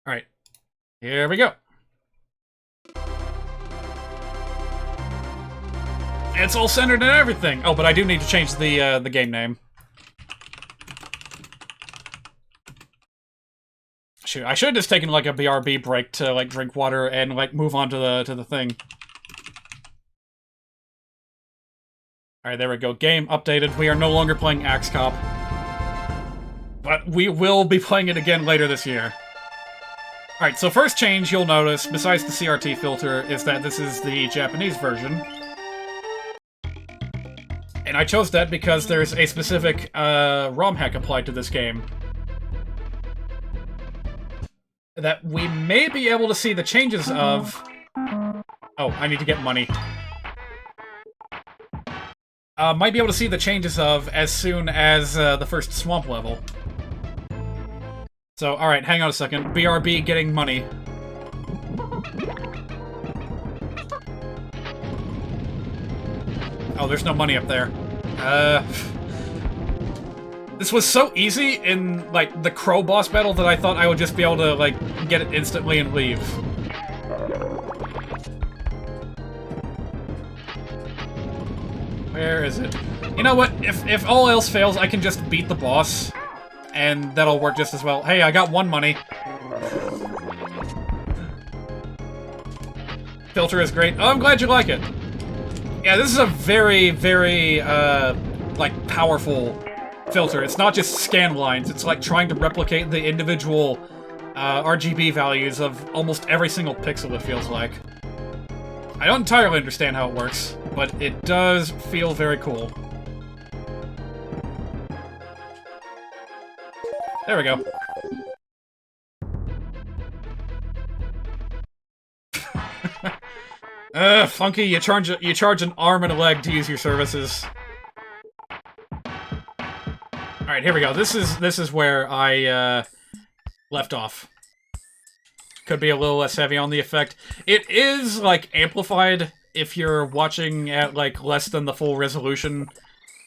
Alright, here we go. It's all centered and everything! Oh, but I do need to change the game name. Shoot, I should have just taken, like, a BRB break to, like, drink water and, like, move on to the thing. Alright, there we go. Game updated. We are no longer playing Axe Cop. But we will be playing it again later this year. Alright, so first change you'll notice, besides the CRT filter, is that this is the Japanese version. And I chose that because there's a specific ROM hack applied to this game. That we may be able to see the changes of... Oh, I need to get money. Might be able to see the changes of as soon as the first swamp level. So, alright, hang on a second. BRB getting money. Oh, there's no money up there. This was so easy in, like, the Crow boss battle that I thought I would just be able to, like, get it instantly and leave. Where is it? You know what? If all else fails, I can just beat the boss. And that'll work just as well. Hey, I got one money. Filter is great. Oh, I'm glad you like it. Yeah, this is a very, very, like, powerful filter. It's not just scan lines. It's like trying to replicate the individual RGB values of almost every single pixel, it feels like. I don't entirely understand how it works, but it does feel very cool. There we go. Funky, you charge an arm and a leg to use your services. Alright, here we go. This is where I left off. Could be a little less heavy on the effect. It is, like, amplified if you're watching at, like, less than the full resolution.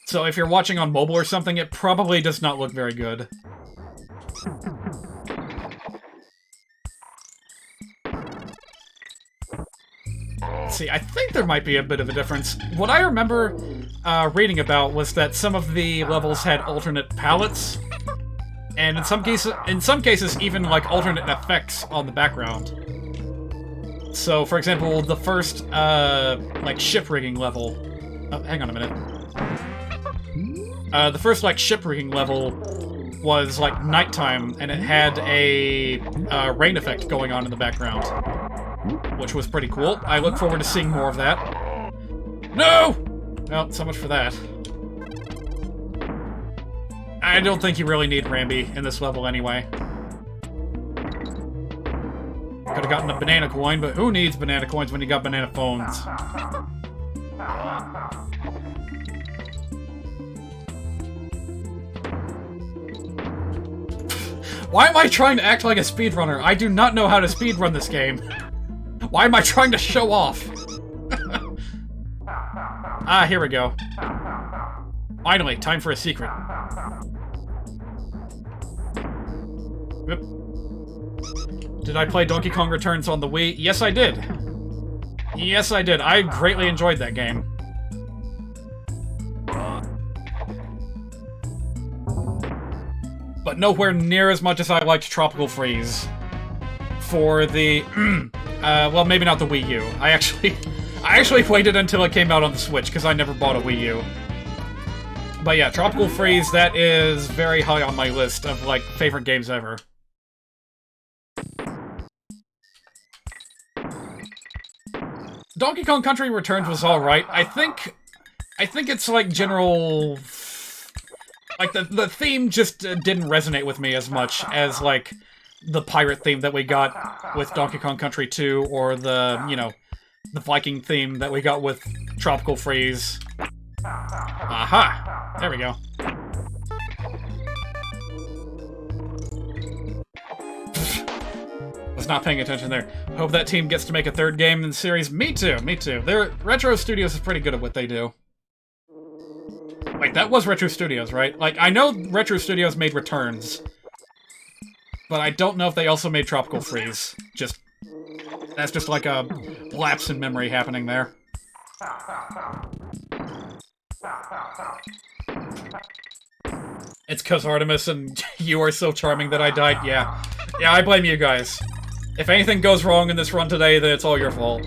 So if you're watching on mobile or something, it probably does not look very good. See, I think there might be a bit of a difference. What I remember reading about was that some of the levels had alternate palettes, and in some cases, even like alternate effects on the background. So, for example, the first like ship rigging level. Oh, hang on a minute. The first like ship rigging level was like nighttime, and it had a rain effect going on in the background, which was pretty cool. I look forward to seeing more of that. No! Well, so much for that. I don't think you really need Rambi in this level anyway. Could've gotten a banana coin, but who needs banana coins when you got banana phones? Why am I trying to act like a speedrunner? I do not know how to speedrun this game. Why am I trying to show off? Ah, here we go. Finally, time for a secret. Whoop. Did I play Donkey Kong Returns on the Wii? Yes, I did. Yes, I did. I greatly enjoyed that game. But nowhere near as much as I liked Tropical Freeze. For the... well, maybe not the Wii U. I actually played it until it came out on the Switch, because I never bought a Wii U. But yeah, Tropical Freeze, that is very high on my list of, like, favorite games ever. Donkey Kong Country Returns was alright. I think it's, like, general... Like, the theme just didn't resonate with me as much as, like, the pirate theme that we got with Donkey Kong Country 2, or the, you know, the Viking theme that we got with Tropical Freeze. Aha! There we go. Was not paying attention there. Hope that team gets to make a third game in the series. Me too, me too. Retro Studios is pretty good at what they do. Wait, that was Retro Studios, right? Like, I know Retro Studios made Returns. But I don't know if they also made Tropical Freeze. That's just like a lapse in memory happening there. It's 'cause Artemis and you are so charming that I died. Yeah. Yeah, I blame you guys. If anything goes wrong in this run today, then it's all your fault.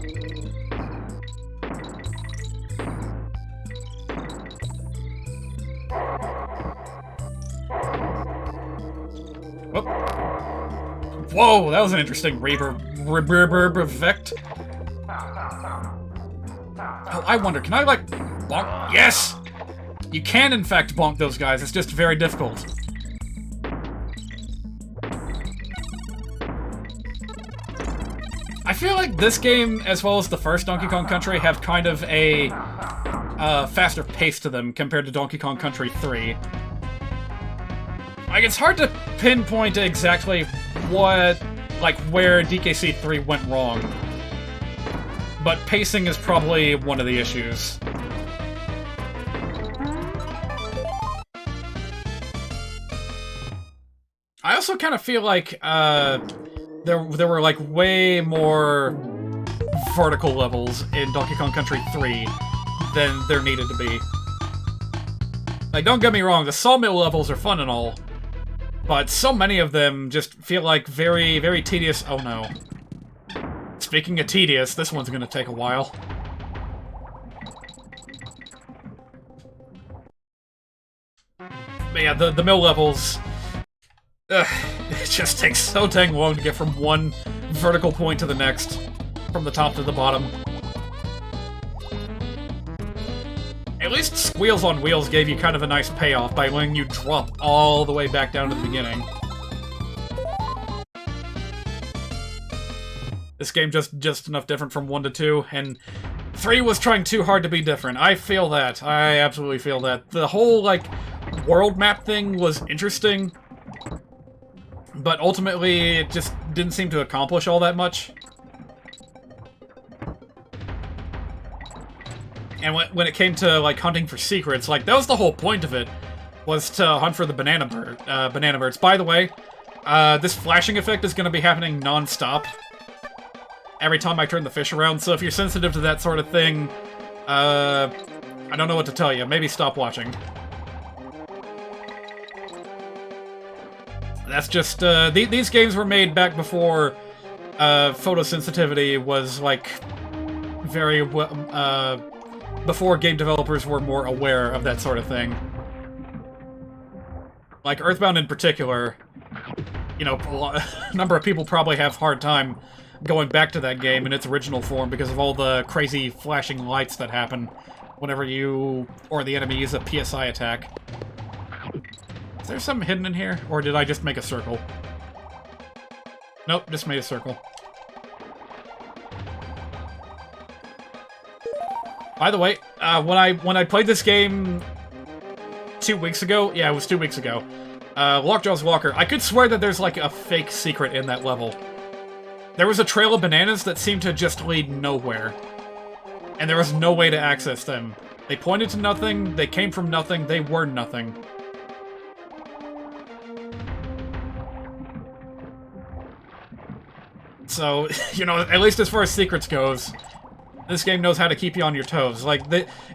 Whoa, that was an interesting effect. Oh, I wonder, can I, like, bonk? Yes! You can, in fact, bonk those guys. It's just very difficult. I feel like this game, as well as the first Donkey Kong Country, have kind of a faster pace to them compared to Donkey Kong Country 3. Like, it's hard to pinpoint exactly where DKC 3 went wrong. But pacing is probably one of the issues. I also kind of feel like there were like way more vertical levels in Donkey Kong Country 3 than there needed to be. Like, don't get me wrong, the sawmill levels are fun and all, but so many of them just feel like very, very tedious. Oh no. Speaking of tedious, this one's gonna take a while. But yeah, the mill levels... it just takes so dang long to get from one vertical point to the next, from the top to the bottom. At least Squeals on Wheels gave you kind of a nice payoff by letting you drop all the way back down to the beginning. This game just enough different from 1 to 2, and 3 was trying too hard to be different. I feel that. I absolutely feel that. The whole, like, world map thing was interesting, but ultimately it just didn't seem to accomplish all that much. And when it came to, like, hunting for secrets, like, that was the whole point of it, was to hunt for the banana birds. By the way, this flashing effect is going to be happening non-stop every time I turn the fish around, so if you're sensitive to that sort of thing, I don't know what to tell you. Maybe stop watching. That's just, these games were made back before photosensitivity was, like, very, before game developers were more aware of that sort of thing. Like, Earthbound in particular, you know, a number of people probably have a hard time going back to that game in its original form because of all the crazy flashing lights that happen whenever you or the enemy use a PSI attack. Is there something hidden in here? Or did I just make a circle? Nope, just made a circle. By the way, when I played this game 2 weeks ago, yeah, it was 2 weeks ago, Lockjaw's Locker, I could swear that there's like a fake secret in that level. There was a trail of bananas that seemed to just lead nowhere. And there was no way to access them. They pointed to nothing, they came from nothing, they were nothing. So, you know, at least as far as secrets goes, this game knows how to keep you on your toes. Like,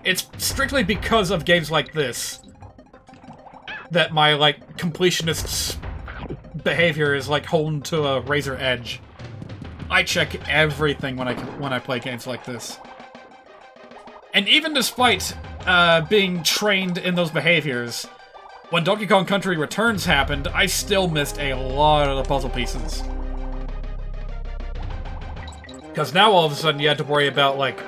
it's strictly because of games like this that my, like, completionist behavior is, like, honed to a razor edge. I check everything when I play games like this. And even despite being trained in those behaviors, when Donkey Kong Country Returns happened, I still missed a lot of the puzzle pieces. Because now all of a sudden you had to worry about, like,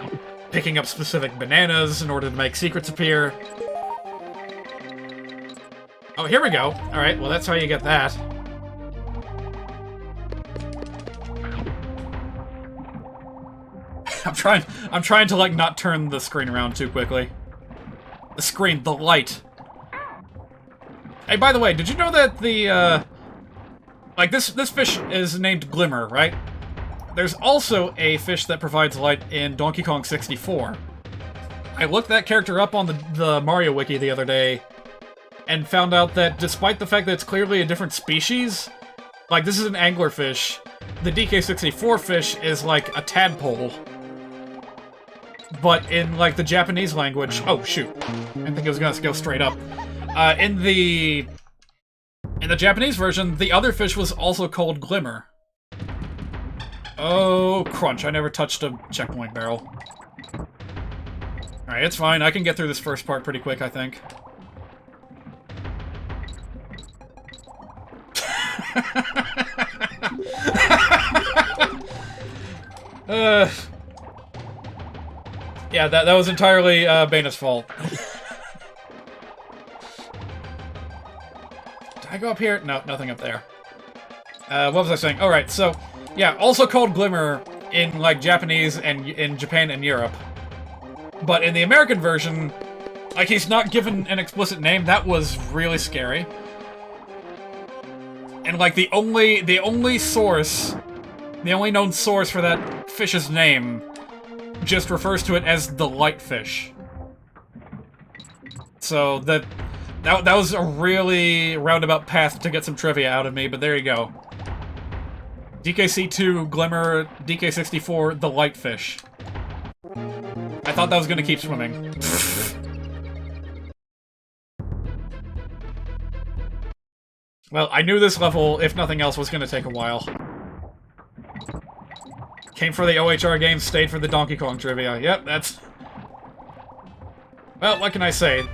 picking up specific bananas in order to make secrets appear. Oh, here we go. Alright, well that's how you get that. I'm trying to, like, not turn the screen around too quickly. The screen, the light. Hey, by the way, did you know that the, like, this fish is named Glimmer, right? There's also a fish that provides light in Donkey Kong 64. I looked that character up on the Mario Wiki the other day, and found out that despite the fact that it's clearly a different species, Like, this is an anglerfish. The DK64 fish is like a tadpole. But in, like, the Japanese language... Oh, shoot. I didn't think it was gonna go straight up. In the Japanese version, the other fish was also called Glimmer. Oh, crunch. I never touched a checkpoint barrel. Alright, it's fine. I can get through this first part pretty quick, I think. Yeah, that was entirely Baina's fault. Did I go up here? No, nothing up there. What was I saying? Alright, so, yeah, also called Glimmer in, like, Japanese and in Japan and Europe. But in the American version, like, he's not given an explicit name. That was really scary. And, like, the only known source for that fish's name just refers to it as the light fish. So that was a really roundabout path to get some trivia out of me, but there you go. DKC2, Glimmer, DK64, the light fish. I thought that was gonna keep swimming. Well, I knew this level, if nothing else, was gonna take a while. Came for the OHR game, stayed for the Donkey Kong trivia. Yep, that's... Well, what can I say?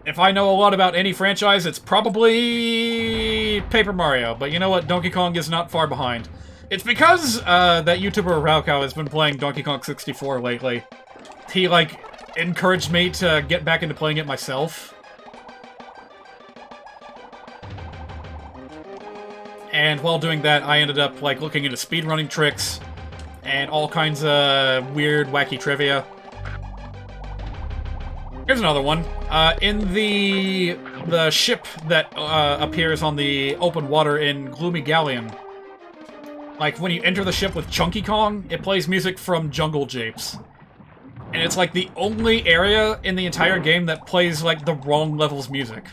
If I know a lot about any franchise, it's probably Paper Mario. But you know what? Donkey Kong is not far behind. It's because that YouTuber Raukau has been playing Donkey Kong 64 lately. He, like, encouraged me to get back into playing it myself. And while doing that, I ended up, like, looking into speedrunning tricks and all kinds of weird, wacky trivia. Here's another one. In the ship that appears on the open water in Gloomy Galleon, like, when you enter the ship with Chunky Kong, it plays music from Jungle Japes. And it's, like, the only area in the entire game that plays, like, the wrong level's music.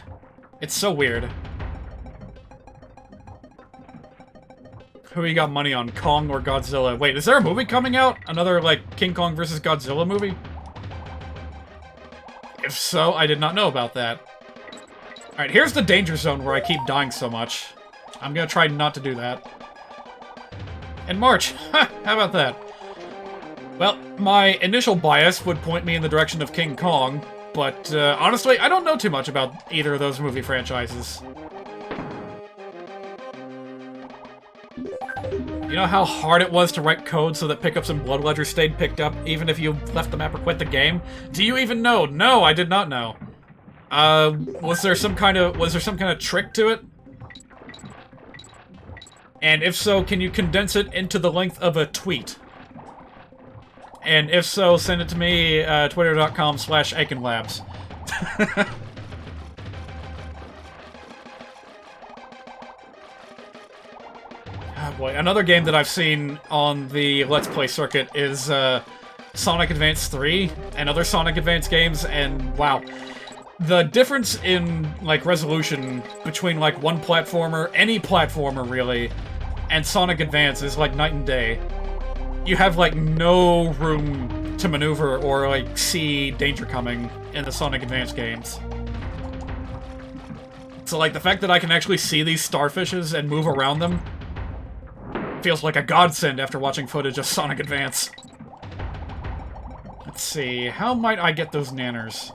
It's so weird. Who you got money on, Kong or Godzilla? Wait, is there a movie coming out? Another, like, King Kong vs. Godzilla movie? If so, I did not know about that. Alright, here's the danger zone where I keep dying so much. I'm gonna try not to do that. In March! Ha! How about that? Well, my initial bias would point me in the direction of King Kong, but honestly, I don't know too much about either of those movie franchises. You know how hard it was to write code so that pickups and blood ledger stayed picked up even if you left the map or quit the game? Do you even know? No, I did not know. Was there some kind of trick to it? And if so, can you condense it into the length of a tweet? And if so, send it to me, twitter.com/achinlabs. Oh boy, another game that I've seen on the Let's Play circuit is Sonic Advance 3 and other Sonic Advance games, and wow. The difference in, like, resolution between, like, one platformer, any platformer, really, and Sonic Advance is, like, night and day. You have, like, no room to maneuver or, like, see danger coming in the Sonic Advance games. So, like, the fact that I can actually see these starfishes and move around them feels like a godsend after watching footage of Sonic Advance. Let's see, how might I get those nanners?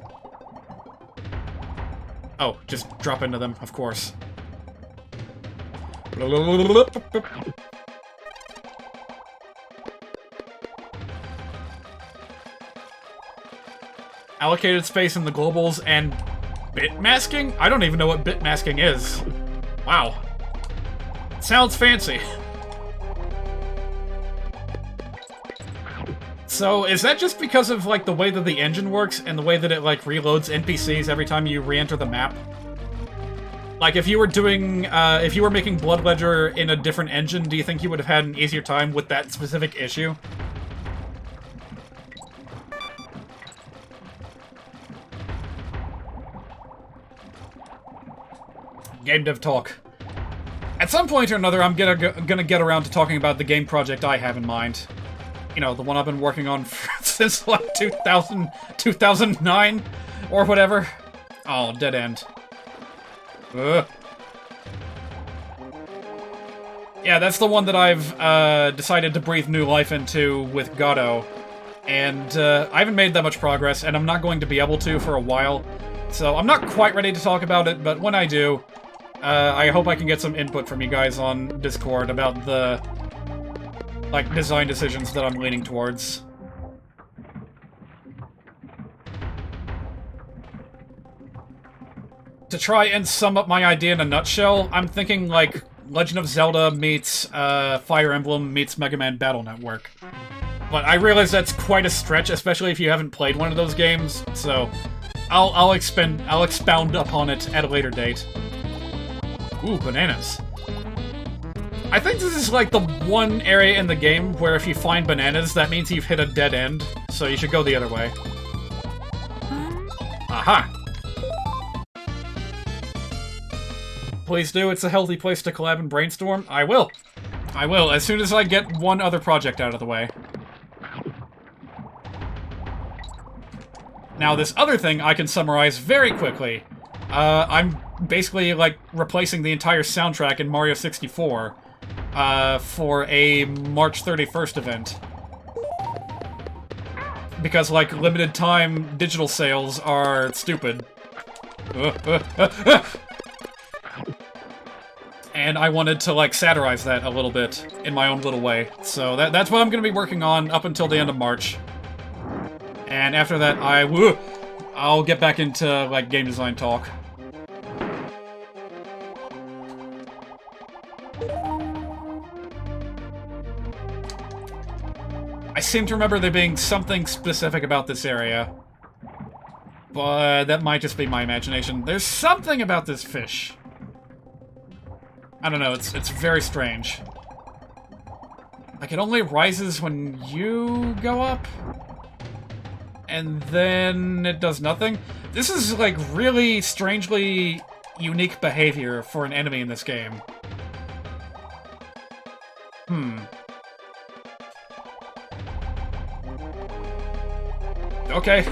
Oh, just drop into them, of course. Allocated space in the globals and bit masking? I don't even know what bit masking is. Wow. Sounds fancy. So, is that just because of, like, the way that the engine works and the way that it, like, reloads NPCs every time you re-enter the map? Like, if you were doing, if you were making Blood Ledger in a different engine, do you think you would have had an easier time with that specific issue? Game dev talk. At some point or another, I'm gonna get around to talking about the game project I have in mind. You know, the one I've been working on since, like, 2009? Or whatever. Oh, dead end. Ugh. Yeah, that's the one that I've decided to breathe new life into with Godot. And I haven't made that much progress, and I'm not going to be able to for a while. So I'm not quite ready to talk about it, but when I do, I hope I can get some input from you guys on Discord about the, like, design decisions that I'm leaning towards. To try and sum up my idea in a nutshell, I'm thinking, like, Legend of Zelda meets Fire Emblem meets Mega Man Battle Network. But I realize that's quite a stretch, especially if you haven't played one of those games, so I'll expound upon it at a later date. Ooh, bananas. I think this is like the one area in the game where if you find bananas, that means you've hit a dead end, so you should go the other way. Aha! Please do, it's a healthy place to collab and brainstorm. I will. I will, as soon as I get one other project out of the way. Now, this other thing I can summarize very quickly. I'm basically, like, replacing the entire soundtrack in Mario 64 for a March 31st event. Because, like, limited time digital sales are stupid. And I wanted to, like, satirize that a little bit in my own little way. So that's what I'm going to be working on up until the end of March. And after that, I'll get back into, like, game design talk. I seem to remember there being something specific about this area. But that might just be my imagination. There's something about this fish. I don't know, it's very strange. Like, it only rises when you go up? And then it does nothing? This is, like, really strangely unique behavior for an enemy in this game. Okay.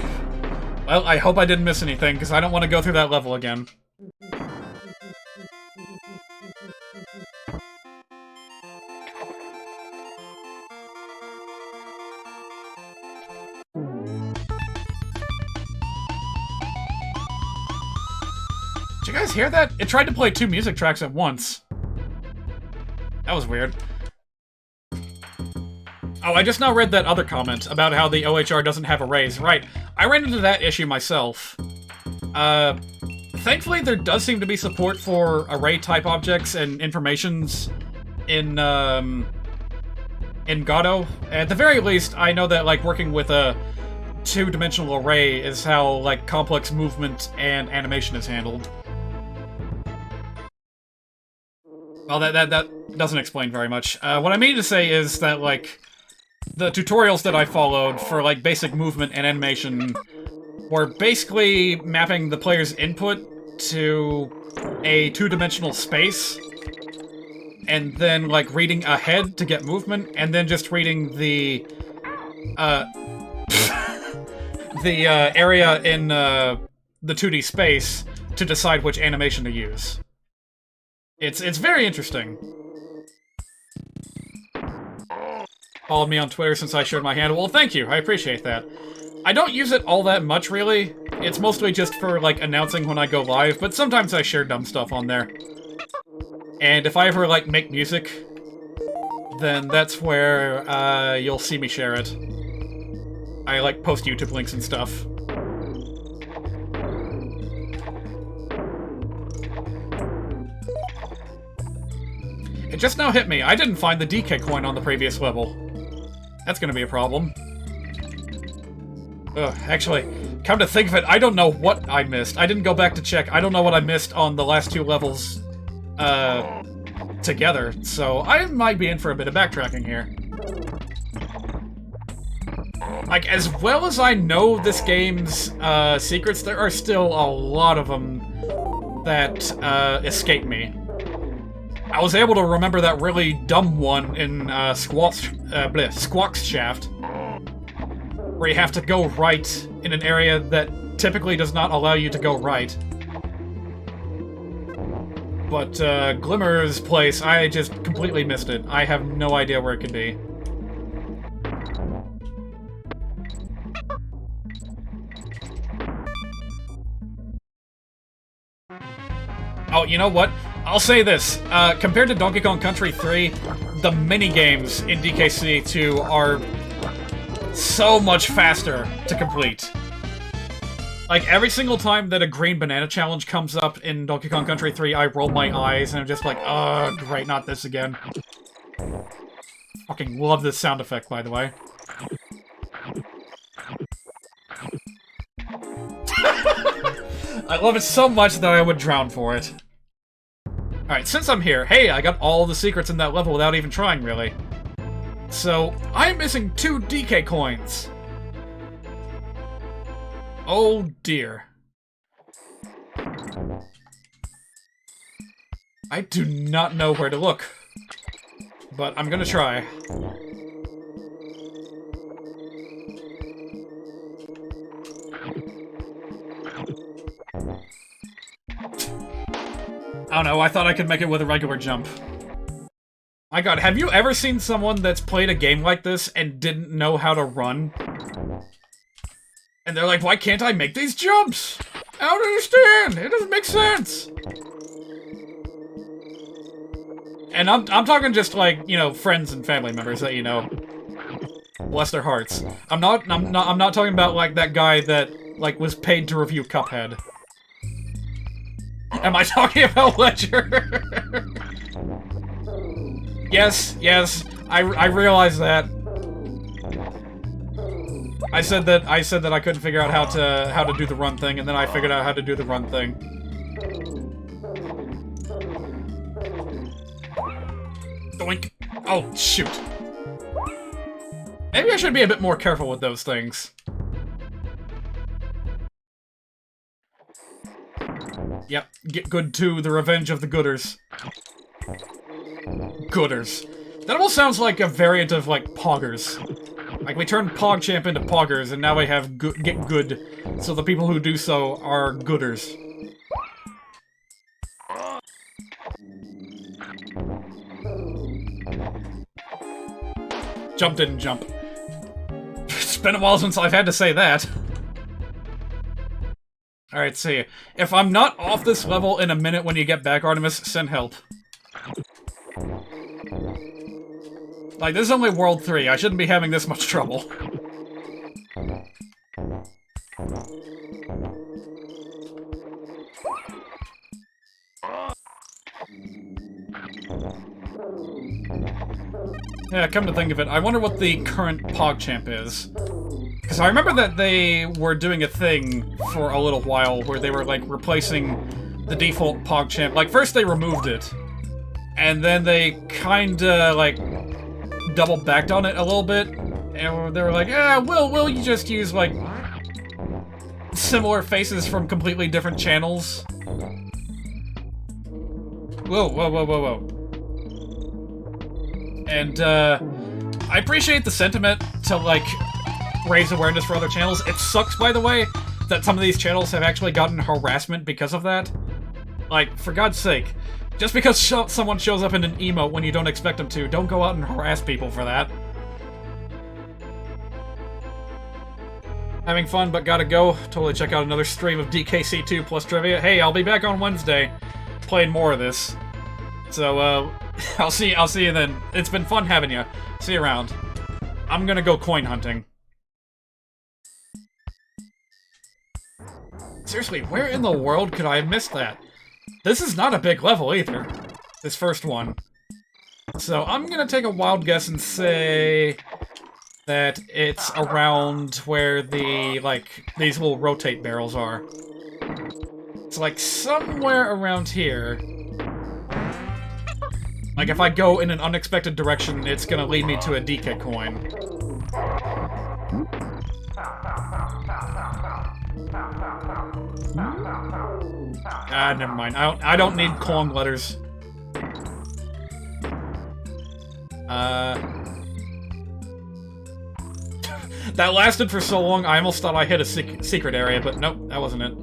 Well, I hope I didn't miss anything, because I don't want to go through that level again. Did you guys hear that? It tried to play two music tracks at once. That was weird. Oh, I just now read that other comment about how the OHR doesn't have arrays. Right, I ran into that issue myself. Thankfully there does seem to be support for array-type objects and informations in Godot. At the very least, I know that, like, working with a two-dimensional array is how, like, complex movement and animation is handled. Well, that doesn't explain very much. What I mean to say is that, like, the tutorials that I followed for, like, basic movement and animation were basically mapping the player's input to a two-dimensional space, and then, like, reading ahead to get movement, and then just reading the, the, area in, the 2D space to decide which animation to use. It's very interesting. Followed me on Twitter since I shared my handle. Well, thank you. I appreciate that. I don't use it all that much, really. It's mostly just for, like, announcing when I go live, but sometimes I share dumb stuff on there. And if I ever, like, make music, then that's where, you'll see me share it. I, like, post YouTube links and stuff. It just now hit me. I didn't find the DK coin on the previous level. That's gonna be a problem. Ugh, actually, come to think of it, I don't know what I missed. I didn't go back to check. I don't know what I missed on the last two levels, together, so I might be in for a bit of backtracking here. Like, as well as I know this game's, secrets, there are still a lot of them that, escape me. I was able to remember that really dumb one in Squawk's Shaft, where you have to go right in an area that typically does not allow you to go right. But Glimmer's place, I just completely missed it. I have no idea where it could be. Oh, you know what? I'll say this. Compared to Donkey Kong Country 3, the mini-games in DKC 2 are so much faster to complete. Like, every single time that a green banana challenge comes up in Donkey Kong Country 3, I roll my eyes and I'm just like, ugh, great, not this again. Fucking love this sound effect, by the way. I love it so much that I would drown for it. Alright, since I'm here, hey, I got all the secrets in that level without even trying, really. So, I'm missing 2 DK coins. Oh dear. I do not know where to look. But I'm gonna try. I don't know, I thought I could make it with a regular jump. My god, have you ever seen someone that's played a game like this and didn't know how to run? And they're like, why can't I make these jumps? I don't understand! It doesn't make sense! And I'm talking just like, you know, friends and family members that you know. Bless their hearts. I'm not talking about like that guy that like was paid to review Cuphead. Am I talking about Ledger? Yes, I realize that. I said that I couldn't figure out how to do the run thing, and then I figured out how to do the run thing. Doink. Oh, shoot. Maybe I should be a bit more careful with those things. Yep, get good too, the revenge of the gooders. Gooders. That almost sounds like a variant of, like, Poggers. Like, we turned PogChamp into Poggers, and now we have get good, so the people who do so are gooders. Jump didn't jump. It's been a while since I've had to say that. Alright, see. If I'm not off this level in a minute when you get back, Artemis, send help. Like, this is only World 3. I shouldn't be having this much trouble. Yeah, come to think of it, I wonder what the current PogChamp is. Because I remember that they were doing a thing for a little while where they were, like, replacing the default PogChamp. Like, first they removed it, and then they kinda, like, double-backed on it a little bit, and they were like, yeah, we'll you just use, like, similar faces from completely different channels. Whoa. And, I appreciate the sentiment to, like, raise awareness for other channels. It sucks, by the way, that some of these channels have actually gotten harassment because of that. Like, for God's sake, just because someone shows up in an emote when you don't expect them to, don't go out and harass people for that. Having fun, but gotta go. Totally check out another stream of DKC2 plus trivia. Hey, I'll be back on Wednesday, playing more of this. So, I'll see you then. It's been fun having you. See you around. I'm gonna go coin hunting. Seriously, where in the world could I have missed that? This is not a big level either, this first one. So I'm gonna take a wild guess and say that it's around where the, like, these little rotate barrels are. It's like somewhere around here. Like if I go in an unexpected direction, it's gonna lead me to a DK coin. Ah, never mind. I don't need Kong letters. That lasted for so long, I almost thought I hit a secret area, but nope, that wasn't it.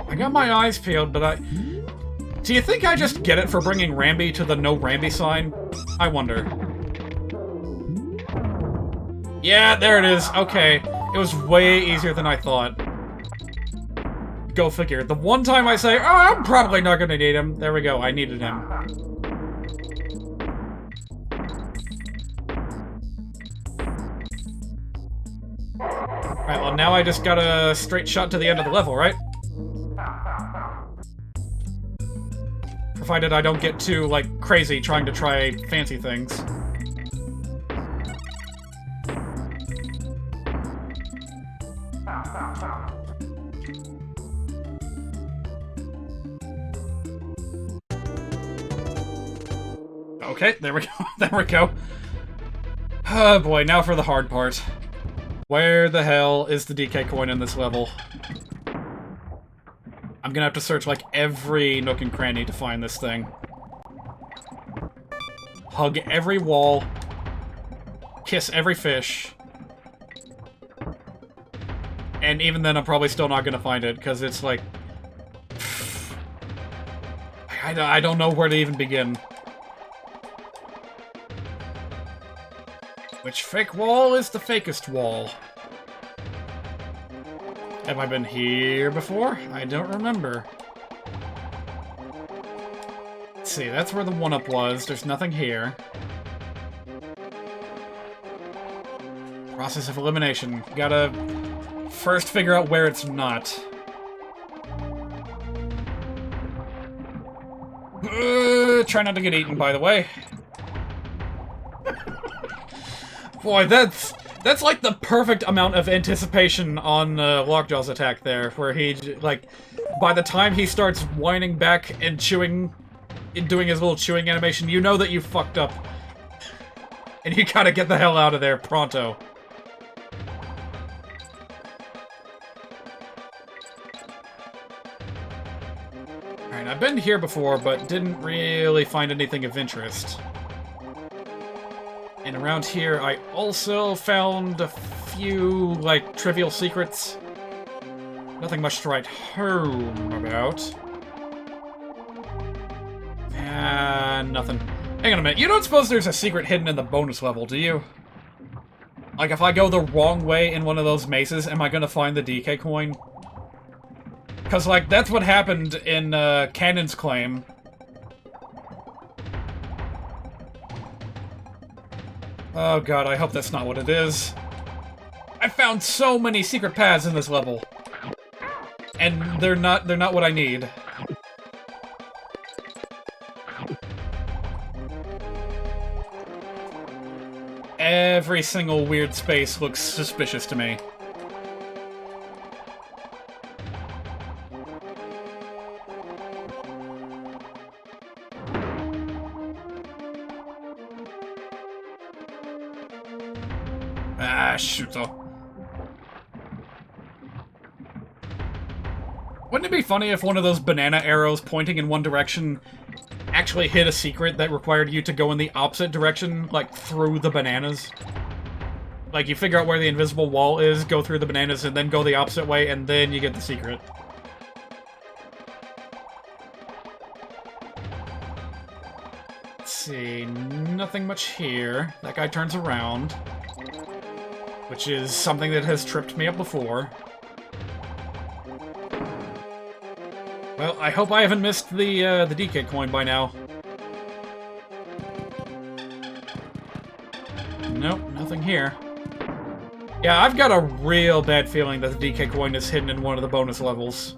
I got my eyes peeled, but do you think I just get it for bringing Rambi to the no Rambi sign? I wonder. Yeah, there it is. Okay. It was way easier than I thought. Go figure. The one time I say, oh, I'm probably not gonna need him. There we go. I needed him. Alright, well now I just got a straight shot to the end of the level, right? Provided I don't get too, like, crazy trying to try fancy things. Okay, there we go. There we go. Oh boy, now for the hard part. Where the hell is the DK coin in this level? I'm gonna have to search like every nook and cranny to find this thing. Hug every wall. Kiss every fish. And even then I'm probably still not gonna find it, because it's like... I don't know where to even begin. Which fake wall is the fakest wall? Have I been here before? I don't remember. Let's see, that's where the one-up was. There's nothing here. Process of elimination. Gotta first figure out where it's not. Try not to get eaten, by the way. Boy, that's like the perfect amount of anticipation on Lockjaw's attack there, where he, like, by the time he starts whining back and chewing, and doing his little chewing animation, you know that you fucked up. And you gotta get the hell out of there pronto. Alright, I've been here before, but didn't really find anything of interest. And around here, I also found a few, like, trivial secrets. Nothing much to write home about. Nothing. Hang on a minute. You don't suppose there's a secret hidden in the bonus level, do you? Like, if I go the wrong way in one of those mazes, am I gonna find the DK coin? Because, like, that's what happened in Canon's Claim. Oh god, I hope that's not what it is. I found so many secret paths in this level. And they're not what I need. Every single weird space looks suspicious to me. Ah, shoot though. Wouldn't it be funny if one of those banana arrows pointing in one direction actually hit a secret that required you to go in the opposite direction, like through the bananas? Like, you figure out where the invisible wall is, go through the bananas, and then go the opposite way, and then you get the secret. Let's see, nothing much here. That guy turns around. Which is something that has tripped me up before. Well, I hope I haven't missed the DK coin by now. Nope, nothing here. Yeah, I've got a real bad feeling that the DK coin is hidden in one of the bonus levels.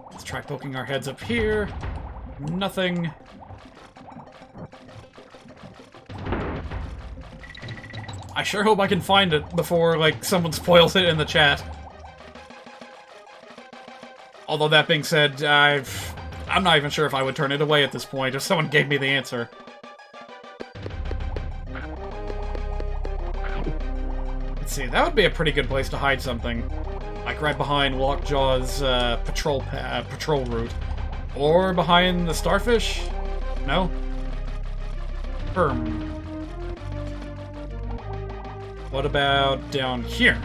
Let's try poking our heads up here. Nothing. I sure hope I can find it before, like, someone spoils it in the chat. Although that being said, I'm not even sure if I would turn it away at this point if someone gave me the answer. Let's see, that would be a pretty good place to hide something. Like right behind Lockjaw's patrol route. Or behind the starfish? No? What about down here?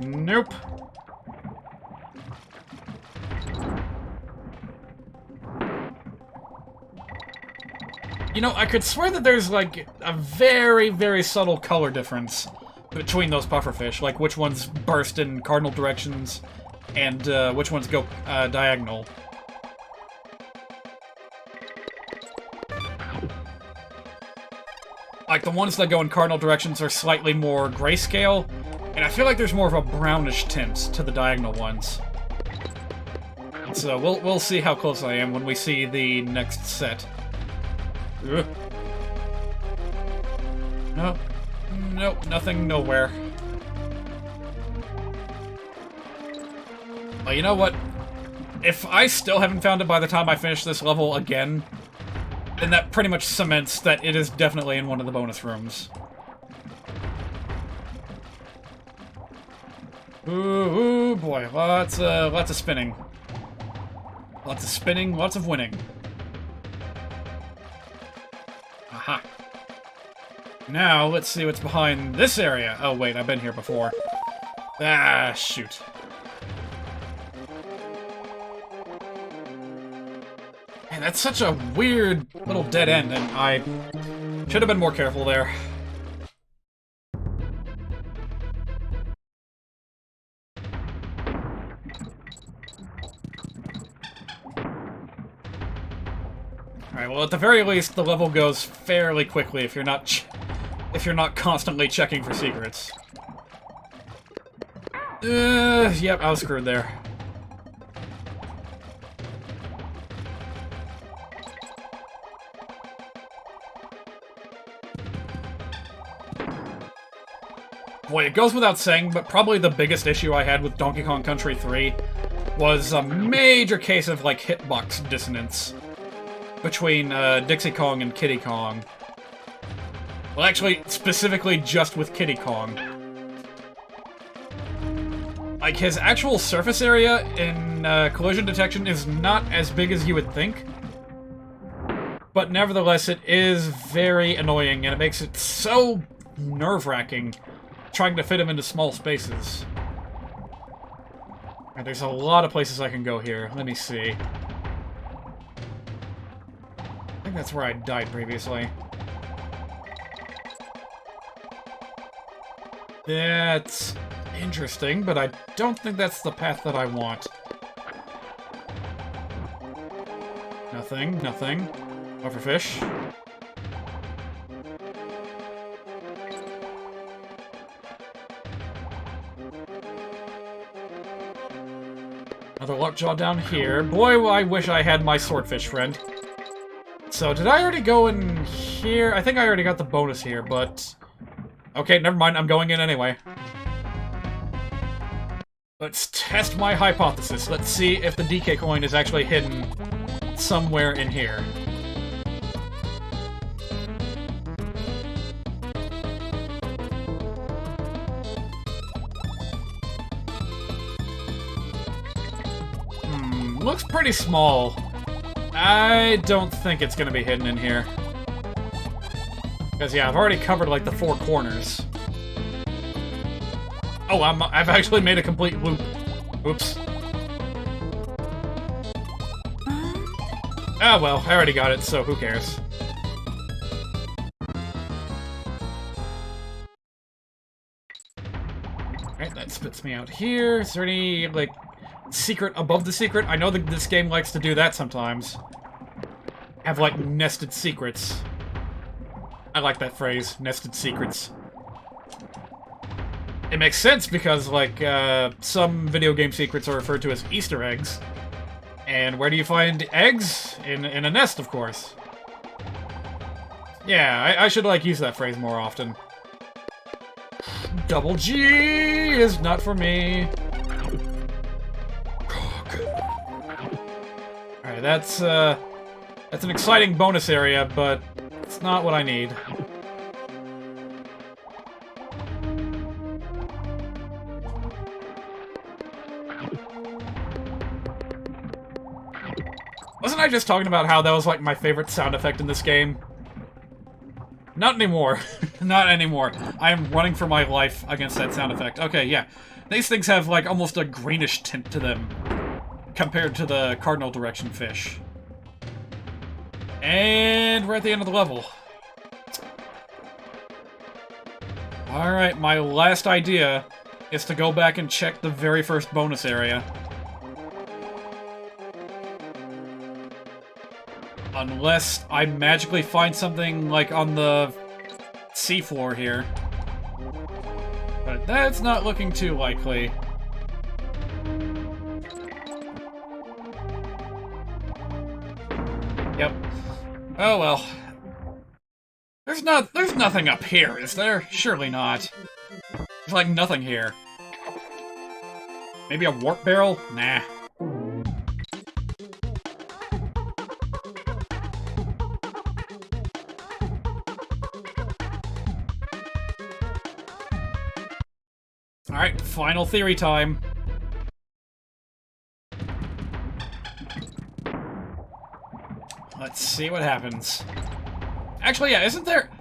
Nope. You know, I could swear that there's, like, a very, very subtle color difference between those pufferfish. Like, which ones burst in cardinal directions, and which ones go diagonal. Like, the ones that go in cardinal directions are slightly more grayscale, and I feel like there's more of a brownish tint to the diagonal ones. So, we'll see how close I am when we see the next set. Ugh. Nope. Nope, nothing nowhere. Well, you know what? If I still haven't found it by the time I finish this level again, then that pretty much cements that it is definitely in one of the bonus rooms. Ooh, boy, lots of spinning. Lots of spinning, lots of winning. Aha. Now, let's see what's behind this area. Oh, wait, I've been here before. Ah, shoot. Man, that's such a weird little dead end, and I should have been more careful there. Alright, well, at the very least, the level goes fairly quickly if you're not constantly checking for secrets. Yep, I was screwed there. Boy, it goes without saying, but probably the biggest issue I had with Donkey Kong Country 3 was a major case of, like, hitbox dissonance between Dixie Kong and Kiddy Kong. Well, actually, specifically just with Kiddy Kong. Like, his actual surface area in collision detection is not as big as you would think. But nevertheless, it is very annoying, and it makes it so nerve-wracking trying to fit him into small spaces. And there's a lot of places I can go here. Let me see. I think that's where I died previously. That's interesting, but I don't think that's the path that I want. Nothing, nothing. Pufferfish. Another lockjaw down here. Boy, I wish I had my swordfish friend. So, did I already go in here? I think I already got the bonus here, but... Okay, never mind, I'm going in anyway. Let's test my hypothesis. Let's see if the DK coin is actually hidden somewhere in here. Looks pretty small. I don't think it's gonna be hidden in here. Because, yeah, I've already covered, like, the 4 corners. Oh, I've actually made a complete loop. Oops. Ah, well, I already got it, so who cares? Alright, that spits me out here. Is there any, like, secret above the secret? I know that this game likes to do that sometimes. Have, like, nested secrets. I like that phrase, nested secrets. It makes sense because, like, some video game secrets are referred to as Easter eggs. And where do you find eggs? In a nest, of course. Yeah, I should, like, use that phrase more often. Double G is not for me. that's an exciting bonus area, but it's not what I need. Wasn't I just talking about how that was, like, my favorite sound effect in this game? Not anymore. Not anymore. I am running for my life against that sound effect. Okay, yeah. These things have, like, almost a greenish tint to them compared to the cardinal direction fish. And we're at the end of the level. Alright, my last idea is to go back and check the very first bonus area. Unless I magically find something, like, on the seafloor here. But that's not looking too likely. Yep. Oh well. There's nothing up here, is there? Surely not. There's, like, nothing here. Maybe a warp barrel? Nah. Alright, final theory time. Let's see what happens. Actually, yeah, isn't there...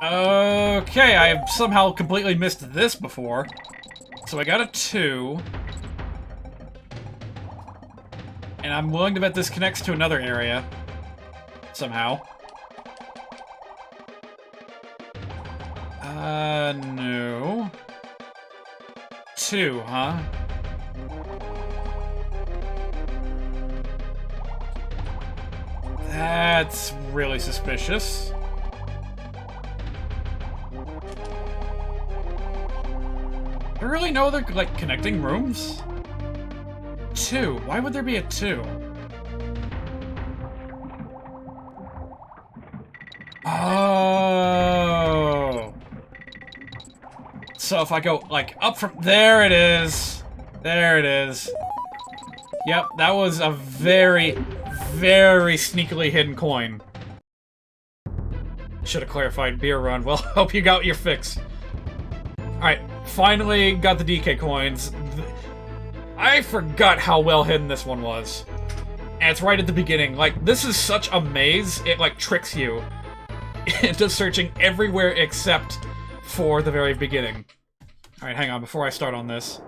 Okay, I have somehow completely missed this before. So I got a 2. And I'm willing to bet this connects to another area. Somehow. No. 2, huh? That's really suspicious. There really no other, like, connecting rooms? 2. Why would there be a 2? Oh. So if I go, like, up from... There it is. There it is. Yep, that was a very, very sneakily hidden coin. Should have clarified beer run. Well, hope you got your fix. Alright, finally got the DK coins. I forgot how well hidden this one was. And it's right at the beginning. Like, this is such a maze, it, like, tricks you into searching everywhere except for the very beginning. Alright, hang on, before I start on this.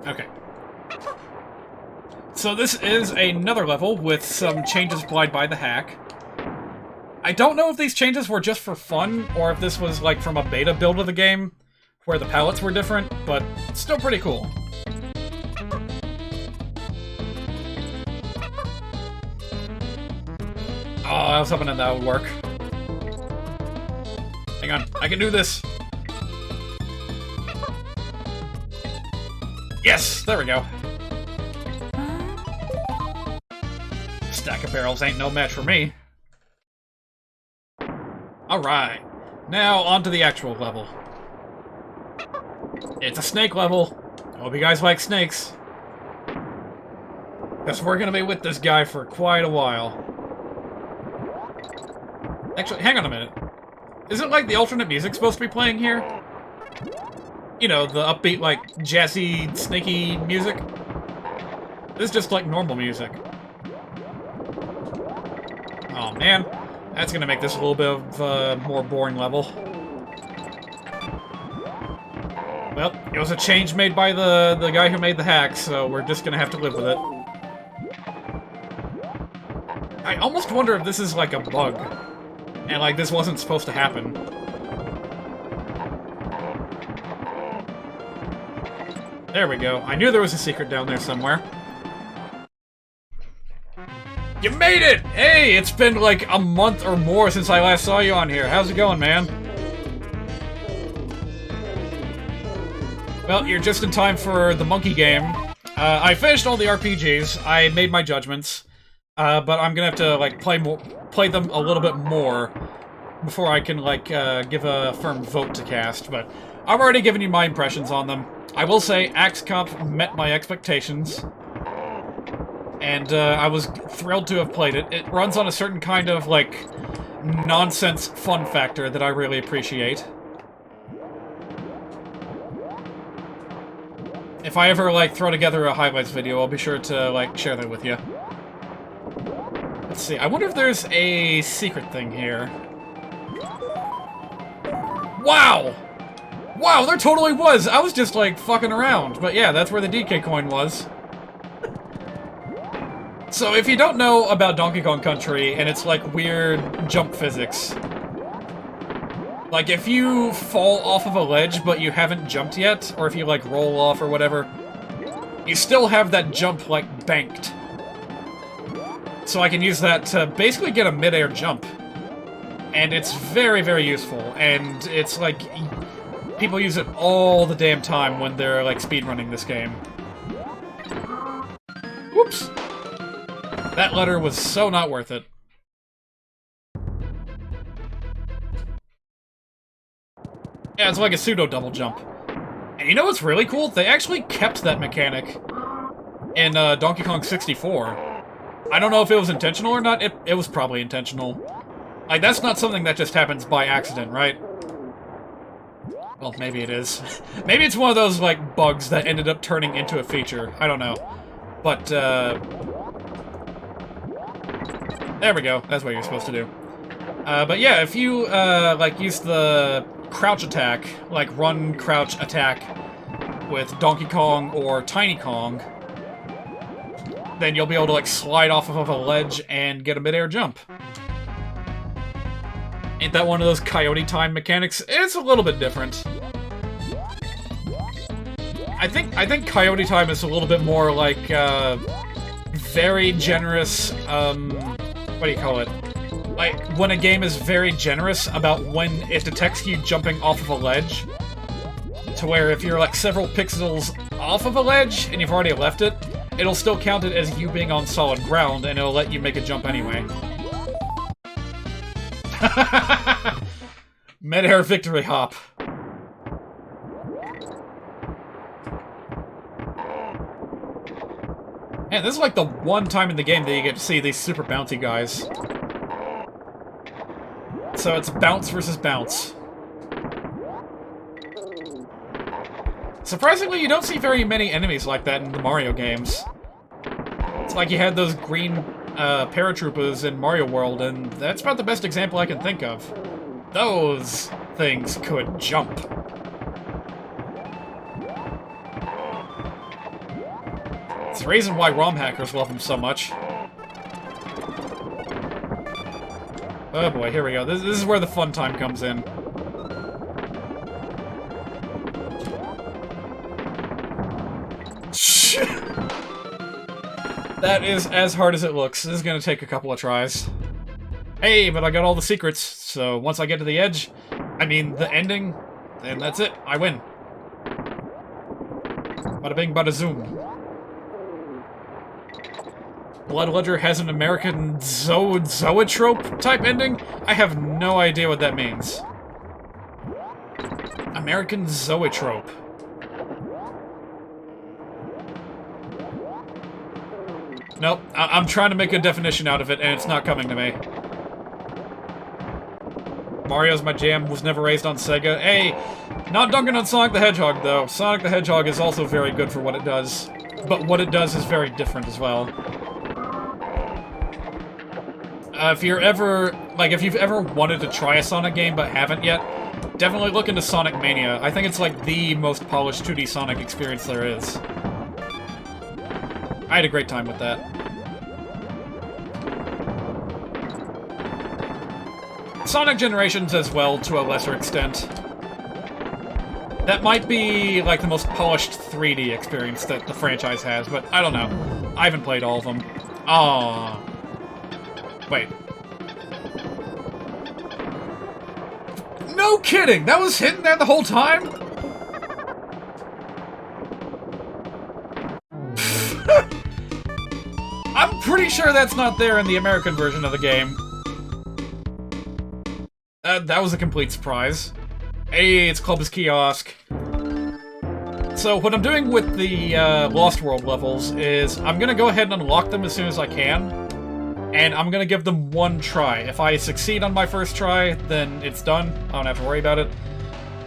Okay. So this is another level with some changes applied by the hack. I don't know if these changes were just for fun, or if this was, like, from a beta build of the game, where the palettes were different, but still pretty cool. Oh, I was hoping that would work. Hang on, I can do this! Yes! There we go. Stack of barrels ain't no match for me. Alright. Now, on to the actual level. It's a snake level. I hope you guys like snakes. Because we're gonna be with this guy for quite a while. Actually, hang on a minute. Isn't, like, the alternate music supposed to be playing here? You know, the upbeat, like, jazzy, snaky music? This is just, like, normal music. Oh, man. That's gonna make this a little bit of a more boring level. Well, it was a change made by the guy who made the hack, so we're just gonna have to live with it. I almost wonder if this is, like, a bug. And, like, this wasn't supposed to happen. There we go. I knew there was a secret down there somewhere. You made it! Hey, it's been like a month or more since I last saw you on here. How's it going, man? Well, you're just in time for the monkey game. I finished all the RPGs. I made my judgments. But I'm gonna have to, like, play them a little bit more before I can, like, give a firm vote to cast. But I've already given you my impressions on them. I will say, Axe Cop met my expectations. And I was thrilled to have played it. It runs on a certain kind of, like, nonsense fun factor that I really appreciate. If I ever, like, throw together a highlights video, I'll be sure to, like, share that with you. Let's see, I wonder if there's a secret thing here. Wow! Wow, there totally was! I was just, like, fucking around. But yeah, that's where the DK coin was. So if you don't know about Donkey Kong Country, and it's like weird jump physics, like if you fall off of a ledge but you haven't jumped yet, or if you like roll off or whatever, you still have that jump like banked. So I can use that to basically get a mid-air jump. And it's very, very useful, and it's like, people use it all the damn time when they're like speedrunning this game. Whoops! That letter was so not worth it. Yeah, it's like a pseudo double jump. And you know what's really cool? They actually kept that mechanic in Donkey Kong 64. I don't know if it was intentional or not. It was probably intentional. Like, that's not something that just happens by accident, right? Well, maybe it is. Maybe it's one of those, like, bugs that ended up turning into a feature. I don't know. But, there we go. That's what you're supposed to do. But yeah, if you, like, use the crouch attack, like run, crouch, attack with Donkey Kong or Tiny Kong, then you'll be able to, like, slide off of a ledge and get a mid-air jump. Ain't that one of those Coyote Time mechanics? It's a little bit different. I think Coyote Time is a little bit more like, very generous, what do you call it? Like, when a game is very generous about when it detects you jumping off of a ledge, to where if you're, like, several pixels off of a ledge and you've already left it, it'll still count it as you being on solid ground, and it'll let you make a jump anyway. Mid-air victory hop. Man, this is like the one time in the game that you get to see these super bouncy guys. So it's bounce versus bounce. Surprisingly, you don't see very many enemies like that in the Mario games. It's like you had those green paratroopers in Mario World, and that's about the best example I can think of. Those things could jump. It's the reason why ROM hackers love them so much. Oh boy, here we go. This is where the fun time comes in. That is as hard as it looks. This is gonna take a couple of tries. Hey, but I got all the secrets, so once I get to the edge, I mean the ending, then that's it. I win. Bada bing, bada zoom. Blood Ledger has an American zoetrope type ending? I have no idea what that means. American zoetrope. Nope, I'm trying to make a definition out of it, and it's not coming to me. Mario's my jam, was never raised on Sega. Hey, not dunking on Sonic the Hedgehog, though. Sonic the Hedgehog is also very good for what it does. But what it does is very different as well. If you're ever, like, if you've ever wanted to try a Sonic game but haven't yet, definitely look into Sonic Mania. I think it's, like, the most polished 2D Sonic experience there is. I had a great time with that. Sonic Generations as well, to a lesser extent. That might be, like, the most polished 3D experience that the franchise has, but I don't know. I haven't played all of them. Aww. Wait. No kidding! That was hidden there the whole time? I'm pretty sure that's not there in the American version of the game. That was a complete surprise. Hey, it's Club's Kiosk. So what I'm doing with the Lost World levels is I'm gonna go ahead and unlock them as soon as I can, and I'm gonna give them one try. If I succeed on my first try, then it's done. I don't have to worry about it.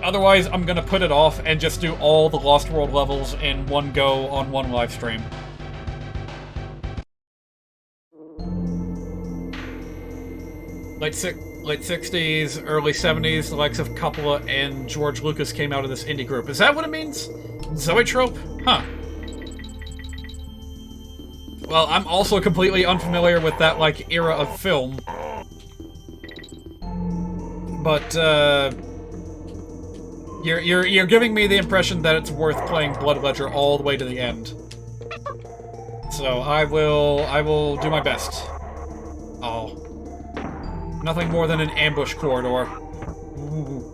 Otherwise, I'm gonna put it off and just do all the Lost World levels in one go on one live stream. Late 60s, early 70s, the likes of Coppola and George Lucas came out of this indie group. Is that what it means? Zoetrope? Huh. Well, I'm also completely unfamiliar with that, like, era of film. But, You're giving me the impression that it's worth playing Blood Ledger all the way to the end. So, I will do my best. Oh. Nothing more than an ambush corridor. Ooh.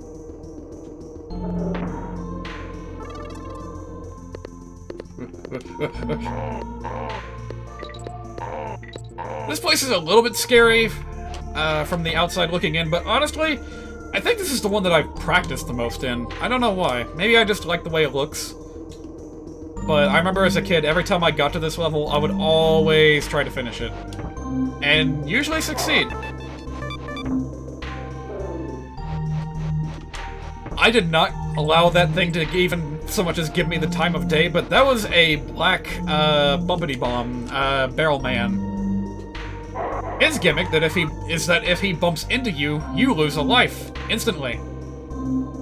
This place is a little bit scary from the outside looking in, but honestly, I think this is the one that I've practiced the most in. I don't know why. Maybe I just like the way it looks. But I remember as a kid, every time I got to this level, I would always try to finish it. And usually succeed. I did not allow that thing to even so much as give me the time of day, but that was a black, bumpity bomb, barrel man. His gimmick is that if he bumps into you, you lose a life, instantly.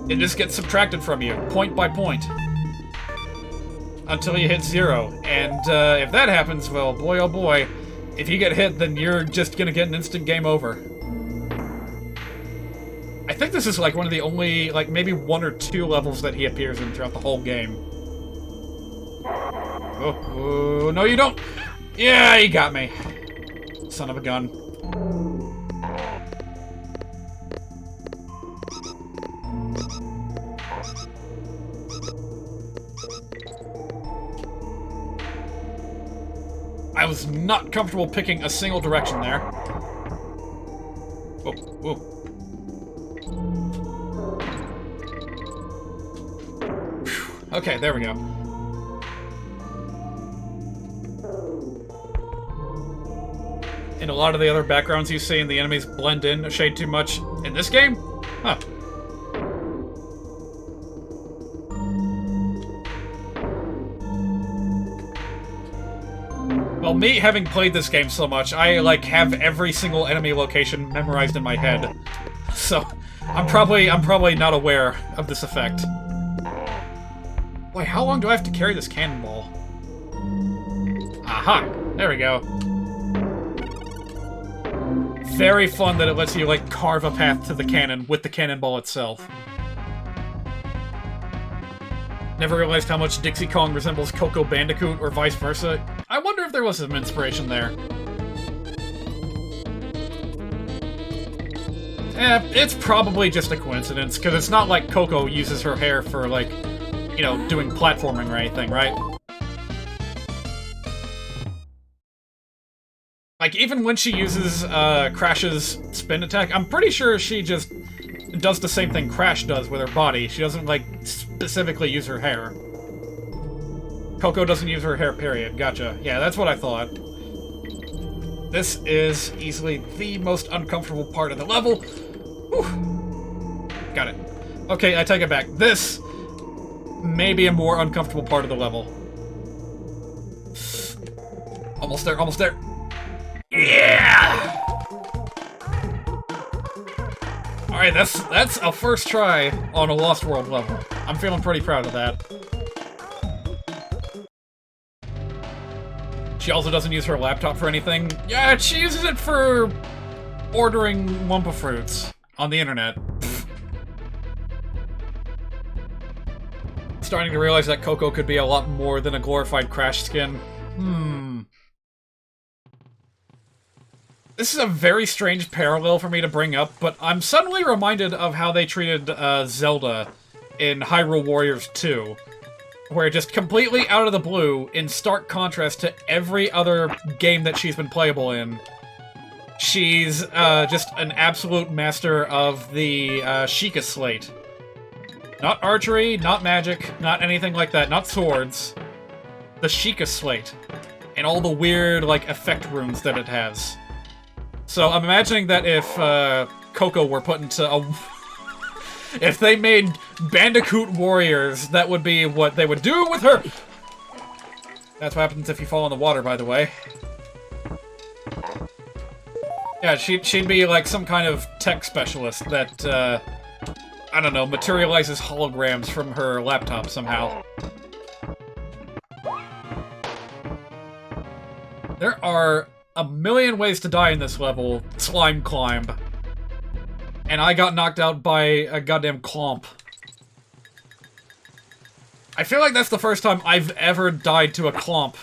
It just gets subtracted from you, point by point. Until you hit 0. And, if that happens, well, boy oh boy, if you get hit, then you're just gonna get an instant game over. I think this is like one of the only, like, maybe 1 or 2 levels that he appears in throughout the whole game. Oh, no you don't! Yeah, he got me. Son of a gun. I was not comfortable picking a single direction there. Oh, whoa. Okay, there we go. In a lot of the other backgrounds you see, and the enemies blend in a shade too much. In this game? Huh. Well, me having played this game so much, I, like, have every single enemy location memorized in my head. So, I'm probably not aware of this effect. Wait, how long do I have to carry this cannonball? Aha! There we go. Very fun that it lets you, like, carve a path to the cannon with the cannonball itself. Never realized how much Dixie Kong resembles Coco Bandicoot, or vice versa. I wonder if there was some inspiration there. It's probably just a coincidence, because it's not like Coco uses her hair for, like, you know, doing platforming or anything, right? Like, even when she uses Crash's spin attack, I'm pretty sure she just does the same thing Crash does with her body. She doesn't, like, specifically use her hair. Coco doesn't use her hair, period. Gotcha. Yeah, that's what I thought. This is easily the most uncomfortable part of the level. Whew. Got it. Okay, I take it back. This may be a more uncomfortable part of the level. Almost there, almost there. Yeah! Alright, that's a first try on a Lost World level. I'm feeling pretty proud of that. She also doesn't use her laptop for anything. Yeah, she uses it for ordering Wumpa fruits on the internet. Starting to realize that Coco could be a lot more than a glorified Crash skin. This is a very strange parallel for me to bring up, but I'm suddenly reminded of how they treated Zelda in Hyrule Warriors 2. Where just completely out of the blue, in stark contrast to every other game that she's been playable in, she's just an absolute master of the Sheikah Slate. Not archery, not magic, not anything like that, not swords. The Sheikah Slate. And all the weird, like, effect runes that it has. So I'm imagining that if Coco were put into a... if they made Bandicoot warriors, that would be what they would do with her! That's what happens if you fall in the water, by the way. Yeah, she'd be like some kind of tech specialist that, I don't know, materializes holograms from her laptop somehow. There are a million ways to die in this level. Slime climb. And I got knocked out by a goddamn clomp. I feel like that's the first time I've ever died to a clomp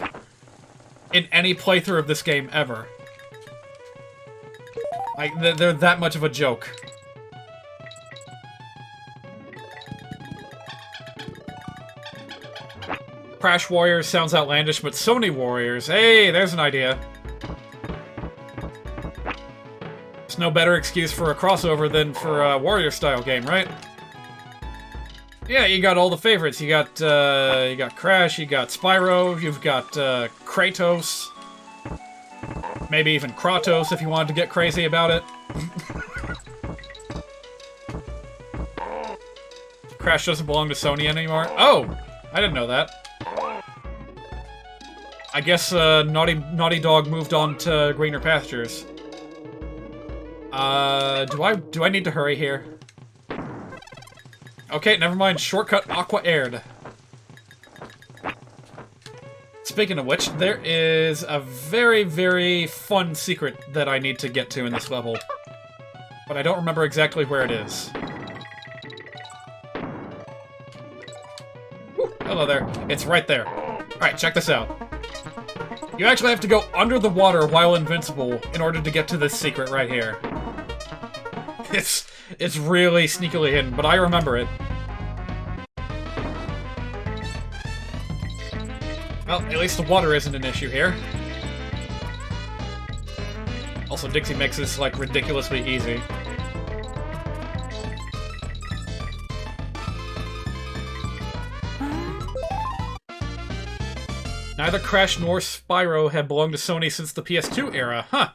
in any playthrough of this game ever. Like, they're that much of a joke. Crash Warriors sounds outlandish, but Sony Warriors, hey, there's an idea. There's no better excuse for a crossover than for a Warrior-style game, right? Yeah, you got all the favorites. You got Crash, you got Spyro, you've got Kratos. Maybe even Kratos if you wanted to get crazy about it. Crash doesn't belong to Sony anymore. Oh! I didn't know that. I guess Naughty Dog moved on to greener pastures. Do I need to hurry here? Okay, never mind. Shortcut Aqua Aired. Speaking of which, there is a very, very fun secret that I need to get to in this level. But I don't remember exactly where it is. Whew, hello there. It's right there. Alright, check this out. You actually have to go under the water while invincible in order to get to this secret right here. It's really sneakily hidden, but I remember it. Well, at least the water isn't an issue here. Also, Dixie makes this, like, ridiculously easy. Neither Crash nor Spyro have belonged to Sony since the PS2 era, huh?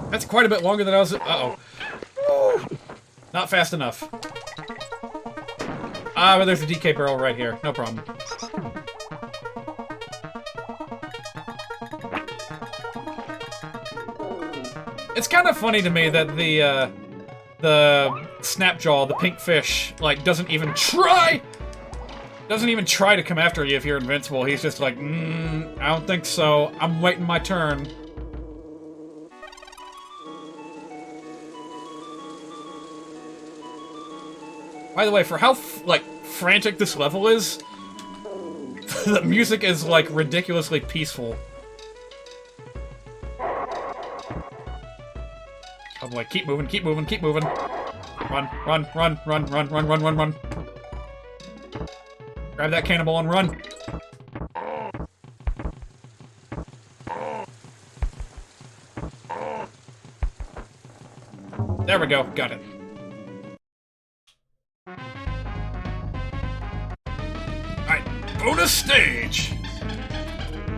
That's quite a bit longer than I was... Uh-oh. Not fast enough. Ah, but there's a DK barrel right here. No problem. It's kind of funny to me that the Snapjaw, the pink fish, like, doesn't even try to come after you if you're invincible. He's just like, I don't think so. I'm waiting my turn. By the way, for how, like, frantic this level is, the music is, like, ridiculously peaceful. Oh boy, keep moving, keep moving, keep moving. Run, run, run, run, run, run, run, run, run. Grab that cannonball and run. There we go, got it. Bonus stage!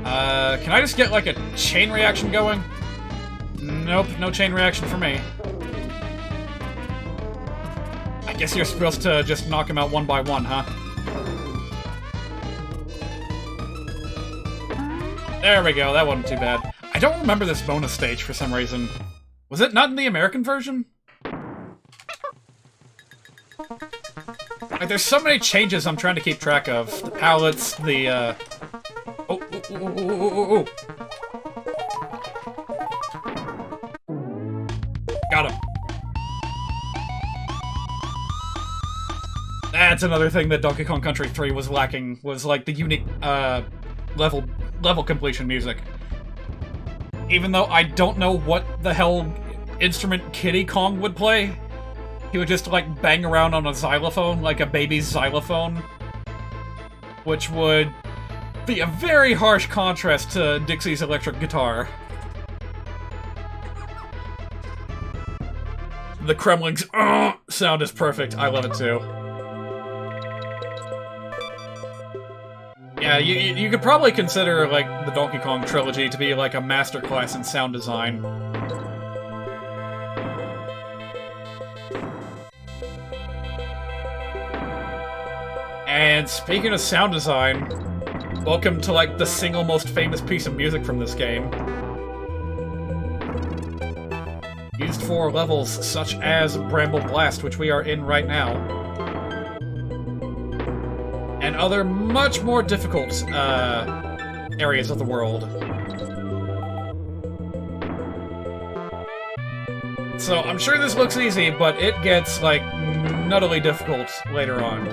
Can I just get, like, a chain reaction going? Nope, no chain reaction for me. I guess you're supposed to just knock him out one by one, huh? There we go, that wasn't too bad. I don't remember this bonus stage for some reason. Was it not in the American version? Like, there's so many changes I'm trying to keep track of. The palettes, the, Oh. Got him. That's another thing that Donkey Kong Country 3 was lacking, was, like, the unique, level completion music. Even though I don't know what the hell instrument Kiddy Kong would play, he would just, like, bang around on a xylophone, like a baby's xylophone. Which would be a very harsh contrast to Dixie's electric guitar. The Kremling's sound is perfect. I love it too. Yeah, you could probably consider, like, the Donkey Kong trilogy to be, like, a masterclass in sound design. And speaking of sound design, welcome to, like, the single most famous piece of music from this game. Used for levels such as Bramble Blast, which we are in right now. And other much more difficult areas of the world. So I'm sure this looks easy, but it gets, like, nuttily difficult later on.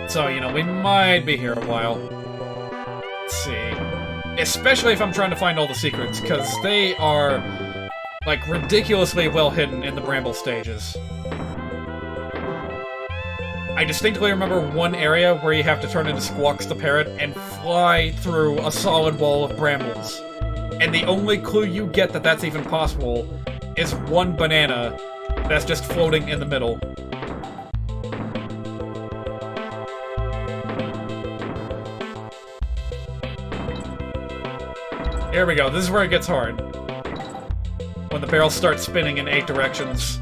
So, you know, we might be here a while. Let's see. Especially if I'm trying to find all the secrets, because they are, like, ridiculously well hidden in the Bramble stages. I distinctly remember one area where you have to turn into Squawks the Parrot and fly through a solid wall of brambles. And the only clue you get that that's even possible is one banana that's just floating in the middle. Here we go, this is where it gets hard. When the barrel starts spinning in 8 directions.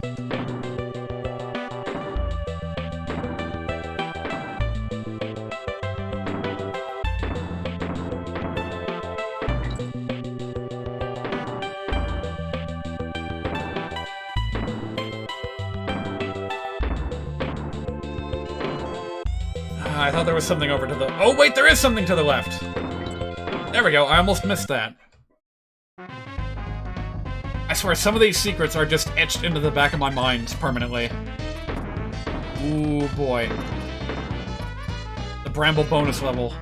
I thought there was something over to the... Oh, wait, there is something to the left! There we go, I almost missed that. I swear, some of these secrets are just etched into the back of my mind permanently. Ooh, boy. The Bramble bonus level.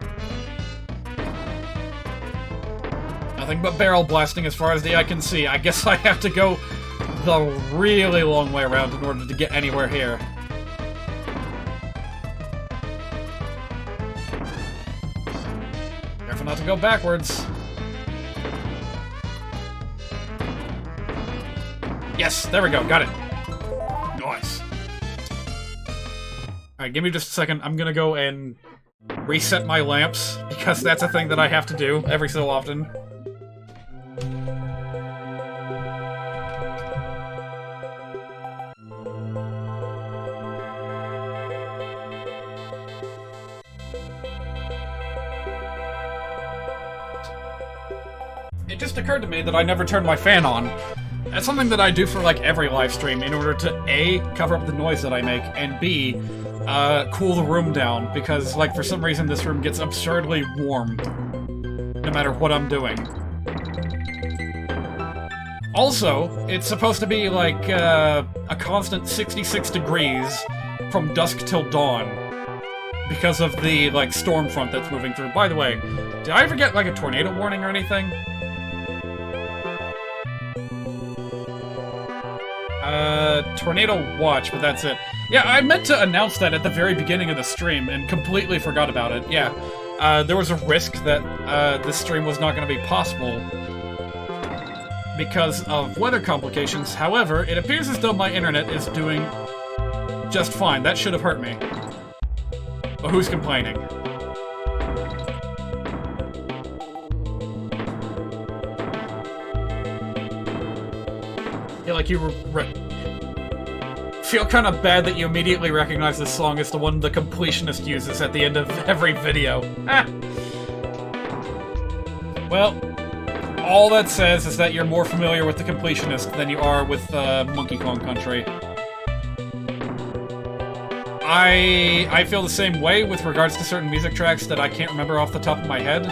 Nothing but barrel blasting as far as the eye can see. I guess I have to go the really long way around in order to get anywhere here. Careful not to go backwards. Yes, there we go, got it. Nice. Alright, give me just a second. I'm gonna go and reset my lamps, because that's a thing that I have to do every so often. It just occurred to me that I never turned my fan on. That's something that I do for, like, every live stream in order to, A, cover up the noise that I make, and B, cool the room down, because, like, for some reason this room gets absurdly warm, no matter what I'm doing. Also, it's supposed to be, like, a constant 66 degrees from dusk till dawn, because of the, like, storm front that's moving through. By the way, did I ever get, like, a tornado warning or anything? Tornado watch, but that's it. Yeah, I meant to announce that at the very beginning of the stream and completely forgot about it. Yeah, there was a risk that this stream was not going to be possible because of weather complications. However, it appears as though my internet is doing just fine. That should have hurt me. But who's complaining? Yeah, like you were... feel kind of bad that you immediately recognize this song as the one the completionist uses at the end of every video. Ah. Well, all that says is that you're more familiar with the completionist than you are with Monkey Kong Country. I feel the same way with regards to certain music tracks that I can't remember off the top of my head.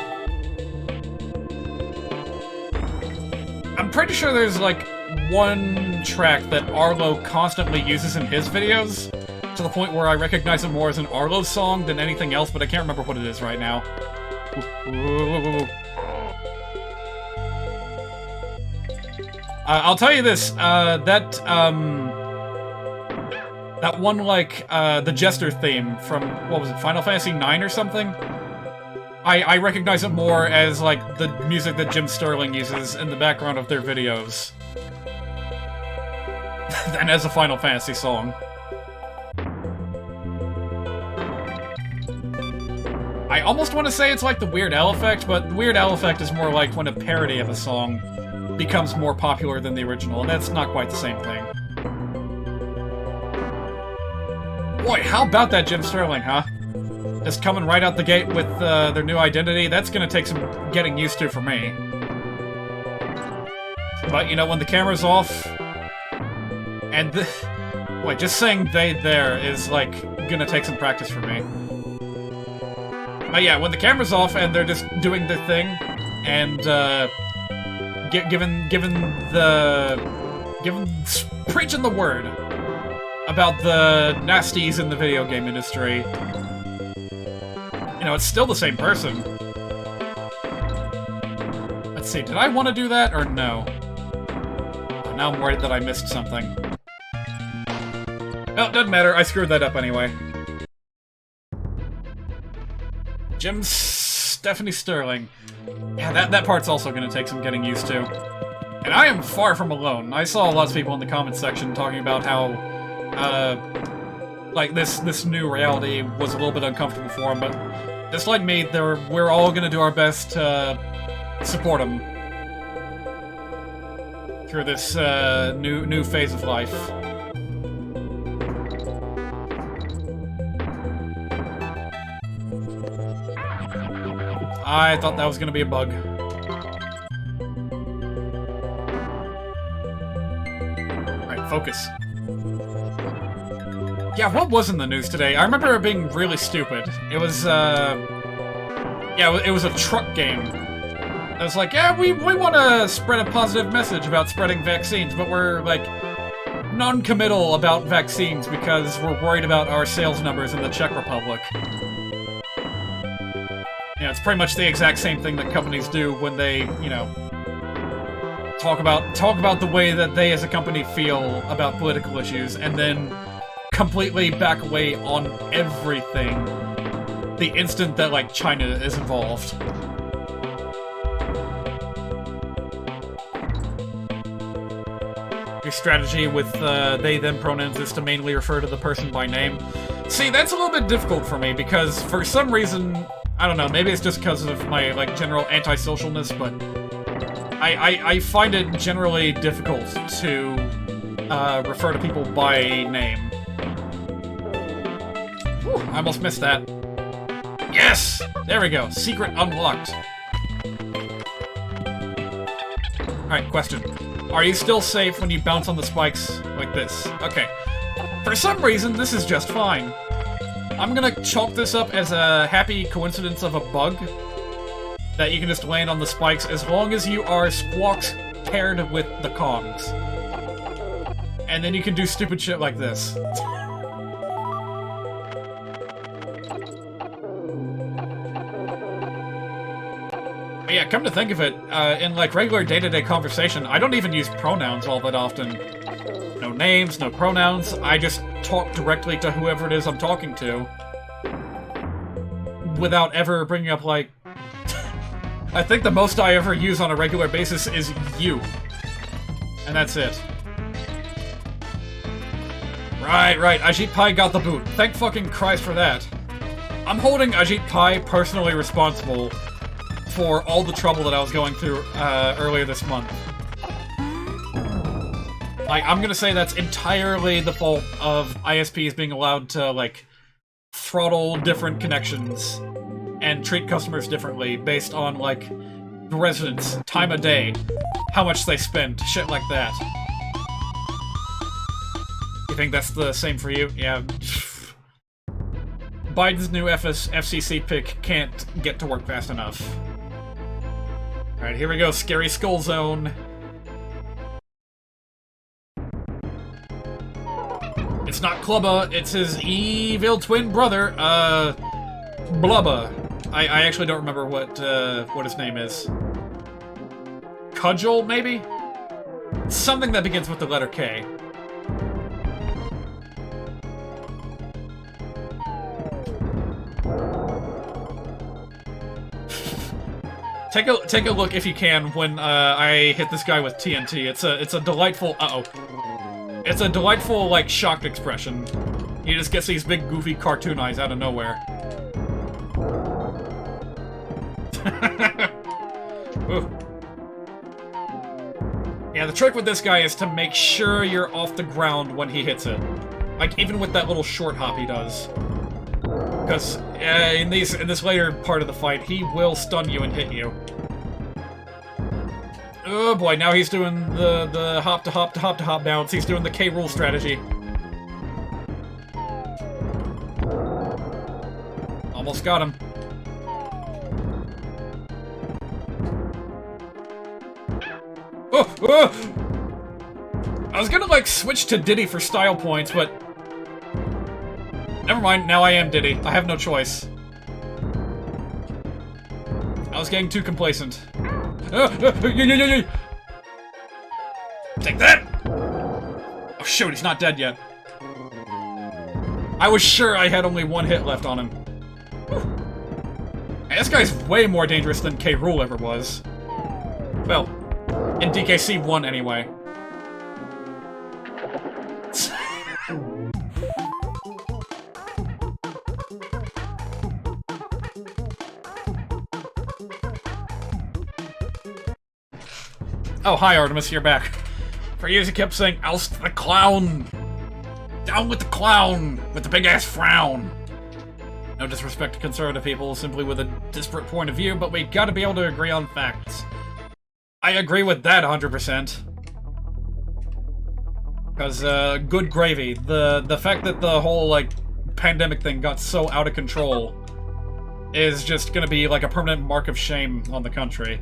I'm pretty sure there's, like, one track that Arlo constantly uses in his videos, to the point where I recognize it more as an Arlo song than anything else, but I can't remember what it is right now. I'll tell you this, that one, like, the Jester theme from, what was it, Final Fantasy IX or something? I recognize it more as, like, the music that Jim Sterling uses in the background of their videos. than as a Final Fantasy song. I almost want to say it's like the Weird Al effect, but the Weird Al effect is more like when a parody of a song becomes more popular than the original, and that's not quite the same thing. Boy, how about that Jim Sterling, huh? Just coming right out the gate with their new identity, that's gonna take some getting used to for me. But, you know, when the camera's off, and wait, just saying they there is, like, gonna take some practice for me. But yeah, when the camera's off and they're just doing their thing, and, preaching the word about the nasties in the video game industry, you know, it's still the same person. Let's see, did I want to do that, or no? Oh, now I'm worried that I missed something. Oh, doesn't matter, I screwed that up anyway. Jim Stephanie Sterling. Yeah, that part's also gonna take some getting used to. And I am far from alone. I saw lots of people in the comments section talking about how, like, this new reality was a little bit uncomfortable for him, but just like me, we're all gonna do our best to support him through this new phase of life. I thought that was gonna be a bug. Alright, focus. Yeah, what was in the news today? I remember it being really stupid. It was, yeah, it was a truck game. I was like, yeah, we want to spread a positive message about spreading vaccines, but we're, like, non-committal about vaccines because we're worried about our sales numbers in the Czech Republic. Yeah, it's pretty much the exact same thing that companies do when they, you know, talk about the way that they as a company feel about political issues, and then completely back away on everything the instant that, like, China is involved. Your strategy with they-them pronouns is to mainly refer to the person by name. See, that's a little bit difficult for me, because for some reason, I don't know, maybe it's just because of my, like, general antisocialness, but I find it generally difficult to refer to people by name. Whew, I almost missed that. Yes! There we go. Secret unlocked. Alright, question. Are you still safe when you bounce on the spikes like this? Okay. For some reason, this is just fine. I'm gonna chalk this up as a happy coincidence of a bug that you can just land on the spikes as long as you are squawks paired with the Kongs. And then you can do stupid shit like this. But yeah, come to think of it, in like regular day-to-day conversation, I don't even use pronouns all that often. No names, no pronouns, I just talk directly to whoever it is I'm talking to. Without ever bringing up, like... I think the most I ever use on a regular basis is you. And that's it. Right, Ajit Pai got the boot. Thank fucking Christ for that. I'm holding Ajit Pai personally responsible for all the trouble that I was going through earlier this month. Like, I'm gonna say that's entirely the fault of ISPs being allowed to, like, throttle different connections and treat customers differently based on, like, the residents, time of day, how much they spend, shit like that. You think that's the same for you? Yeah. Biden's new FCC pick can't get to work fast enough. Alright, here we go, Scary Skull Zone. It's not Clubba, it's his evil twin brother, Blubba. I actually don't remember what his name is. Cudgel, maybe? Something that begins with the letter K. Take a look if you can when I hit this guy with TNT. It's a delightful It's a delightful like shocked expression. He just gets these big goofy cartoon eyes out of nowhere. Ooh. Yeah, the trick with this guy is to make sure you're off the ground when he hits it. Like even with that little short hop he does. Because in this later part of the fight, he will stun you and hit you. Oh boy, now he's doing the hop to hop to hop to hop bounce. He's doing the K. Rool strategy. Almost got him. Oh, oh! I was gonna like switch to Diddy for style points, but never mind. Now I am Diddy. I have no choice. I was getting too complacent. Take that! Oh shoot, he's not dead yet. I was sure I had only one hit left on him. Hey, this guy's way more dangerous than K. Rool ever was. Well, in DKC 1 anyway. Oh, hi Artemis, you're back. For years he kept saying, oust the clown! Down with the clown! With the big-ass frown! No disrespect to conservative people, simply with a disparate point of view, but we gotta be able to agree on facts. I agree with that 100%. Because, good gravy. The fact that the whole, like, pandemic thing got so out of control is just gonna be, like, a permanent mark of shame on the country.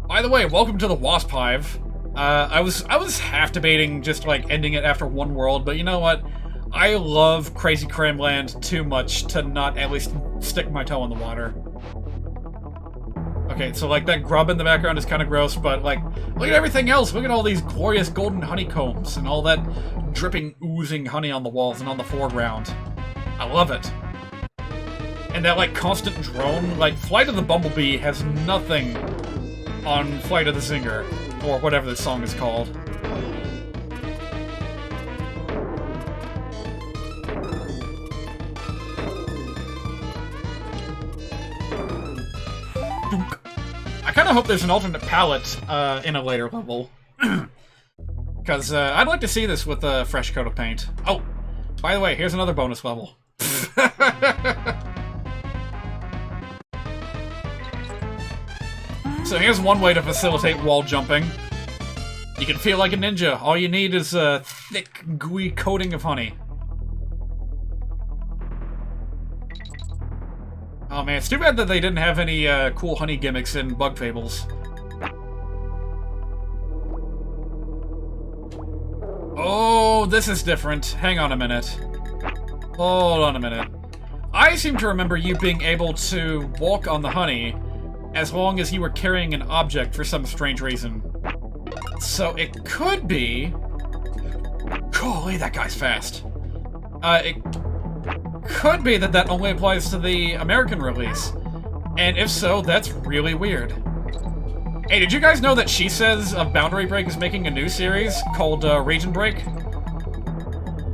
By the way, welcome to the Wasp Hive. I was half debating just, like, ending it after one world, but you know what? I love Crazy Cramland too much to not at least stick my toe in the water. Okay, so, like, that grub in the background is kind of gross, but, like, look at everything else! Look at all these glorious golden honeycombs and all that dripping, oozing honey on the walls and on the foreground. I love it. And that, like, constant drone, like, Flight of the Bumblebee has nothing on Flight of the Zinger, or whatever this song is called. I kind of hope there's an alternate palette in a later level. Because I'd like to see this with a fresh coat of paint. Oh, by the way, here's another bonus level. So here's one way to facilitate wall jumping. You can feel like a ninja. All you need is a thick, gooey coating of honey. Oh man, it's too bad that they didn't have any cool honey gimmicks in Bug Fables. Oh, this is different. Hang on a minute. Hold on a minute. I seem to remember you being able to walk on the honey as long as you were carrying an object for some strange reason. So it could be... Golly, that guy's fast. It could be that that only applies to the American release. And if so, that's really weird. Hey, did you guys know that She Says of Boundary Break is making a new series called Region Break?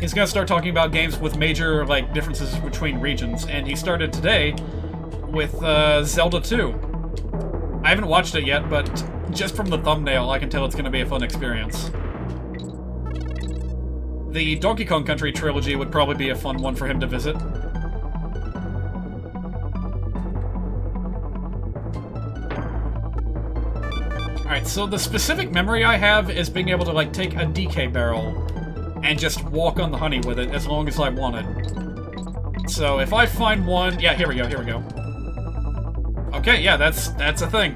He's gonna start talking about games with major, like, differences between regions, and he started today with Zelda 2. I haven't watched it yet, but just from the thumbnail, I can tell it's going to be a fun experience. The Donkey Kong Country trilogy would probably be a fun one for him to visit. Alright, so the specific memory I have is being able to, like, take a DK barrel and just walk on the honey with it as long as I want it. So if I find one... Yeah, here we go, here we go. Okay, yeah, that's a thing.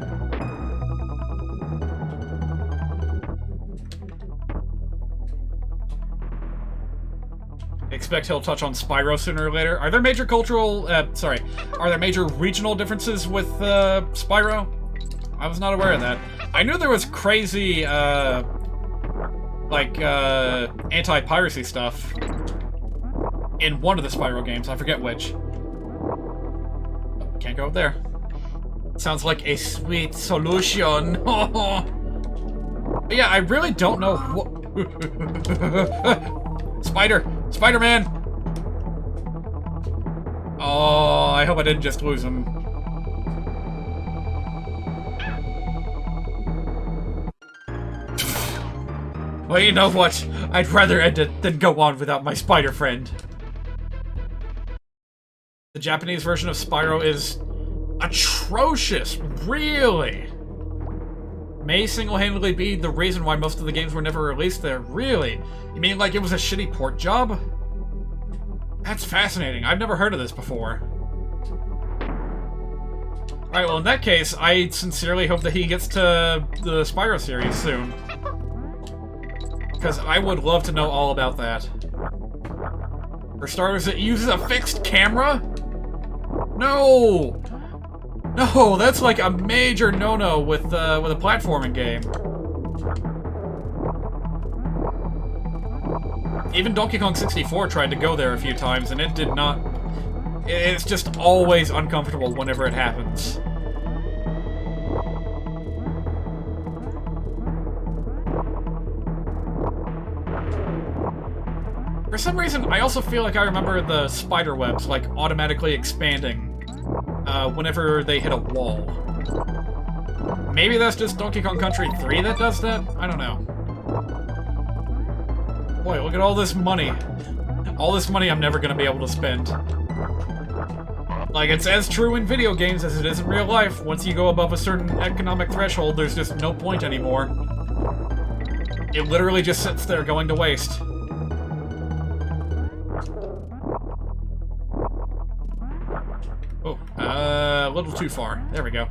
Expect he'll touch on Spyro sooner or later. Are there major cultural, are there major regional differences with, Spyro? I was not aware of that. I knew there was crazy, anti-piracy stuff. in one of the Spyro games. I forget which. Can't go up there. Sounds like a sweet solution. Yeah, I really don't know what... Spider-Man! Oh, I hope I didn't just lose him. Well, you know what? I'd rather end it than go on without my spider friend. The Japanese version of Spyro is atrocious, really. May single-handedly be the reason why most of the games were never released there, really. You mean like it was a shitty port job? That's fascinating. I've never heard of this before. Alright, well in that case, I sincerely hope that he gets to the Spyro series soon. Because I would love to know all about that. For starters, it uses a fixed camera? No! No, that's like a major no-no with a platforming game. Even Donkey Kong 64 tried to go there a few times, and it did not... It's just always uncomfortable whenever it happens. For some reason, I also feel like I remember the spider webs, like, automatically expanding whenever they hit a wall. Maybe that's just Donkey Kong Country 3 that does that? I don't know. Boy, look at all this money. All this money I'm never gonna be able to spend. Like, it's as true in video games as it is in real life. Once you go above a certain economic threshold, there's just no point anymore. It literally just sits there going to waste. Oh, a little too far. There we go.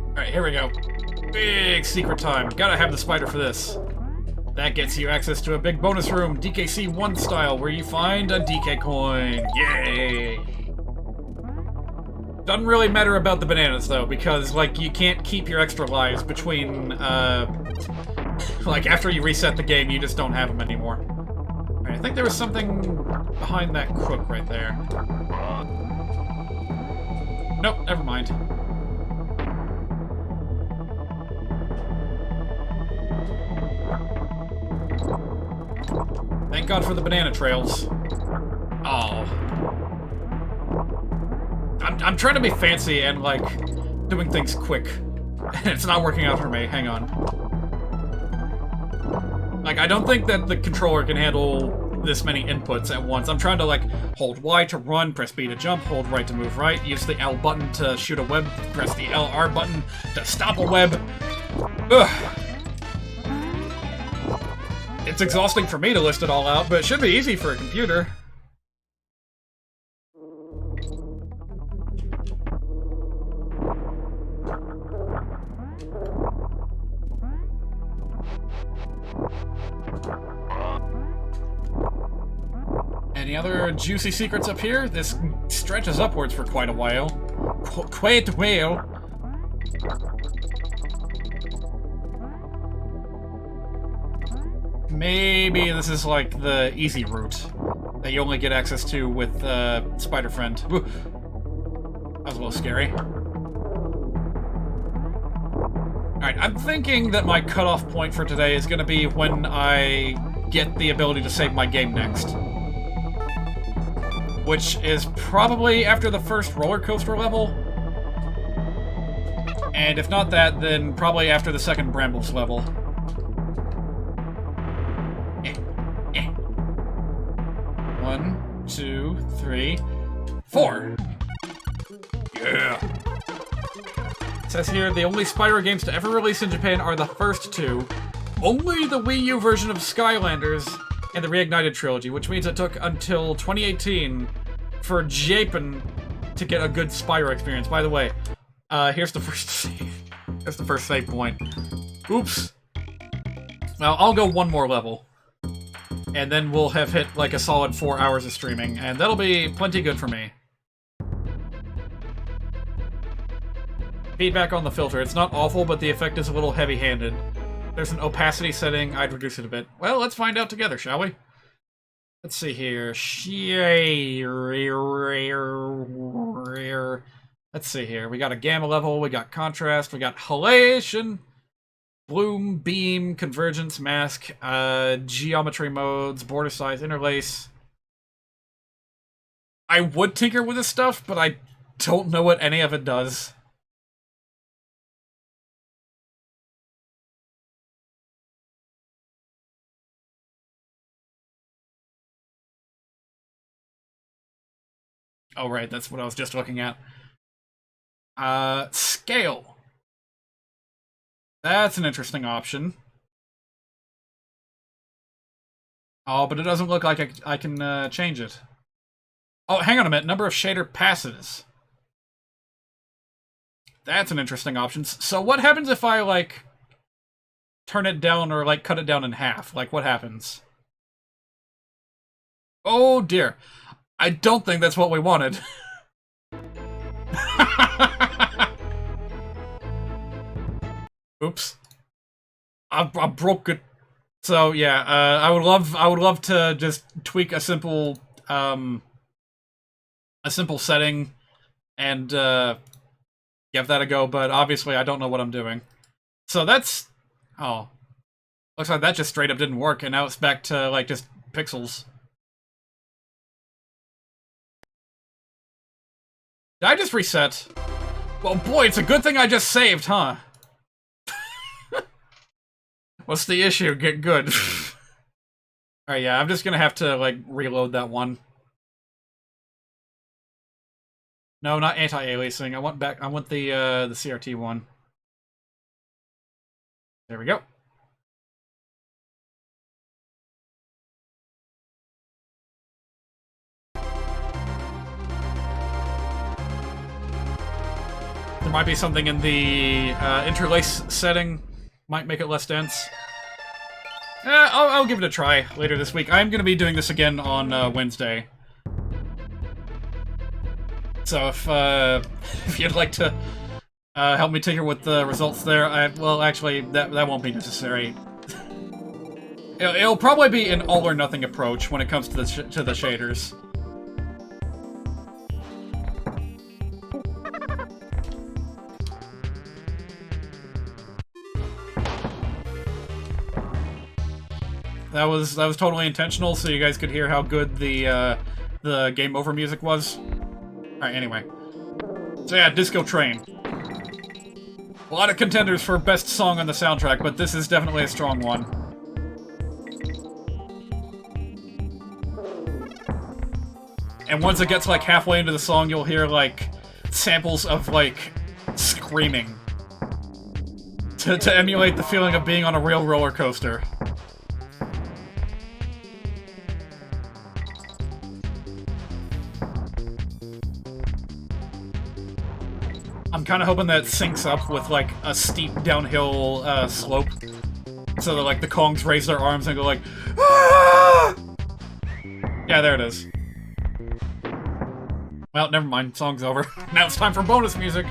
Alright, here we go. Big secret time. Gotta have the spider for this. That gets you access to a big bonus room, DKC 1 style, where you find a DK coin. Yay! Doesn't really matter about the bananas, though, because, like, you can't keep your extra lives between, like, after you reset the game, you just don't have them anymore. Alright, I think there was something behind that crook right there. Nope, never mind. Thank God for the banana trails. Oh. I'm trying to be fancy and, like, doing things quick. And it's not working out for me. Hang on. Like, I don't think that the controller can handle this many inputs at once. I'm trying to, like, hold Y to run, press B to jump, hold right to move right, use the L button to shoot a web, press the LR button to stop a web. Ugh. It's exhausting for me to list it all out, but it should be easy for a computer. Any other juicy secrets up here? This stretches upwards for quite a while. Quite a while. Maybe this is like the easy route that you only get access to with Spider Friend. Ooh. That was a little scary. Alright, I'm thinking that my cutoff point for today is going to be when I get the ability to save my game next. Which is probably after the first roller coaster level. And if not that, then probably after the second Brambles level. 1, 2, 3, 4. Yeah. It says here, the only Spyro games to ever release in Japan are the first two. Only the Wii U version of Skylanders and the Reignited trilogy, which means it took until 2018 for Japan to get a good Spyro experience. By the way, here's the first save point. Oops. Well, I'll go one more level. And then we'll have hit like a solid 4 hours of streaming, and that'll be plenty good for me. Feedback on the filter. It's not awful, but the effect is a little heavy-handed. There's an opacity setting. I'd reduce it a bit. Well, let's find out together, shall we? Let's see here. Let's see here. We got a gamma level, we got contrast, we got halation, bloom, beam, convergence, mask, geometry modes, border size, interlace. I would tinker with this stuff, but I don't know what any of it does. Oh, right, that's what I was just looking at. Scale. That's an interesting option. Oh, but it doesn't look like I can change it. Oh, hang on a minute. Number of shader passes. That's an interesting option. So what happens if I, like, turn it down or, like, cut it down in half? Like, what happens? Oh, dear. I don't think that's what we wanted. Oops. I broke it. So yeah, I would love to just tweak a simple setting and give that a go, but obviously I don't know what I'm doing. So that's looks like that just straight up didn't work, and now it's back to like just pixels. Did I just reset? Well, boy, it's a good thing I just saved, huh? What's the issue? Get good. Alright, yeah, I'm just gonna have to, like, reload that one. No, not anti-aliasing. I want the CRT one. There we go. There might be something in the interlace setting. Might make it less dense. I'll give it a try later this week. I'm going to be doing this again on Wednesday. So if you'd like to help me tinker with the results there, well, actually, that won't be necessary. It'll probably be an all-or-nothing approach when it comes to the shaders. That was totally intentional, so you guys could hear how good the game over music was. Alright, anyway. So yeah, Disco Train. A lot of contenders for best song on the soundtrack, but this is definitely a strong one. And once it gets like halfway into the song, you'll hear like samples of like screaming to emulate the feeling of being on a real roller coaster. I'm kind of hoping that syncs up with, like, a steep downhill slope. So that, like, the Kongs raise their arms and go like, "Ah!" Yeah, there it is. Well, never mind. Song's over. Now it's time for bonus music.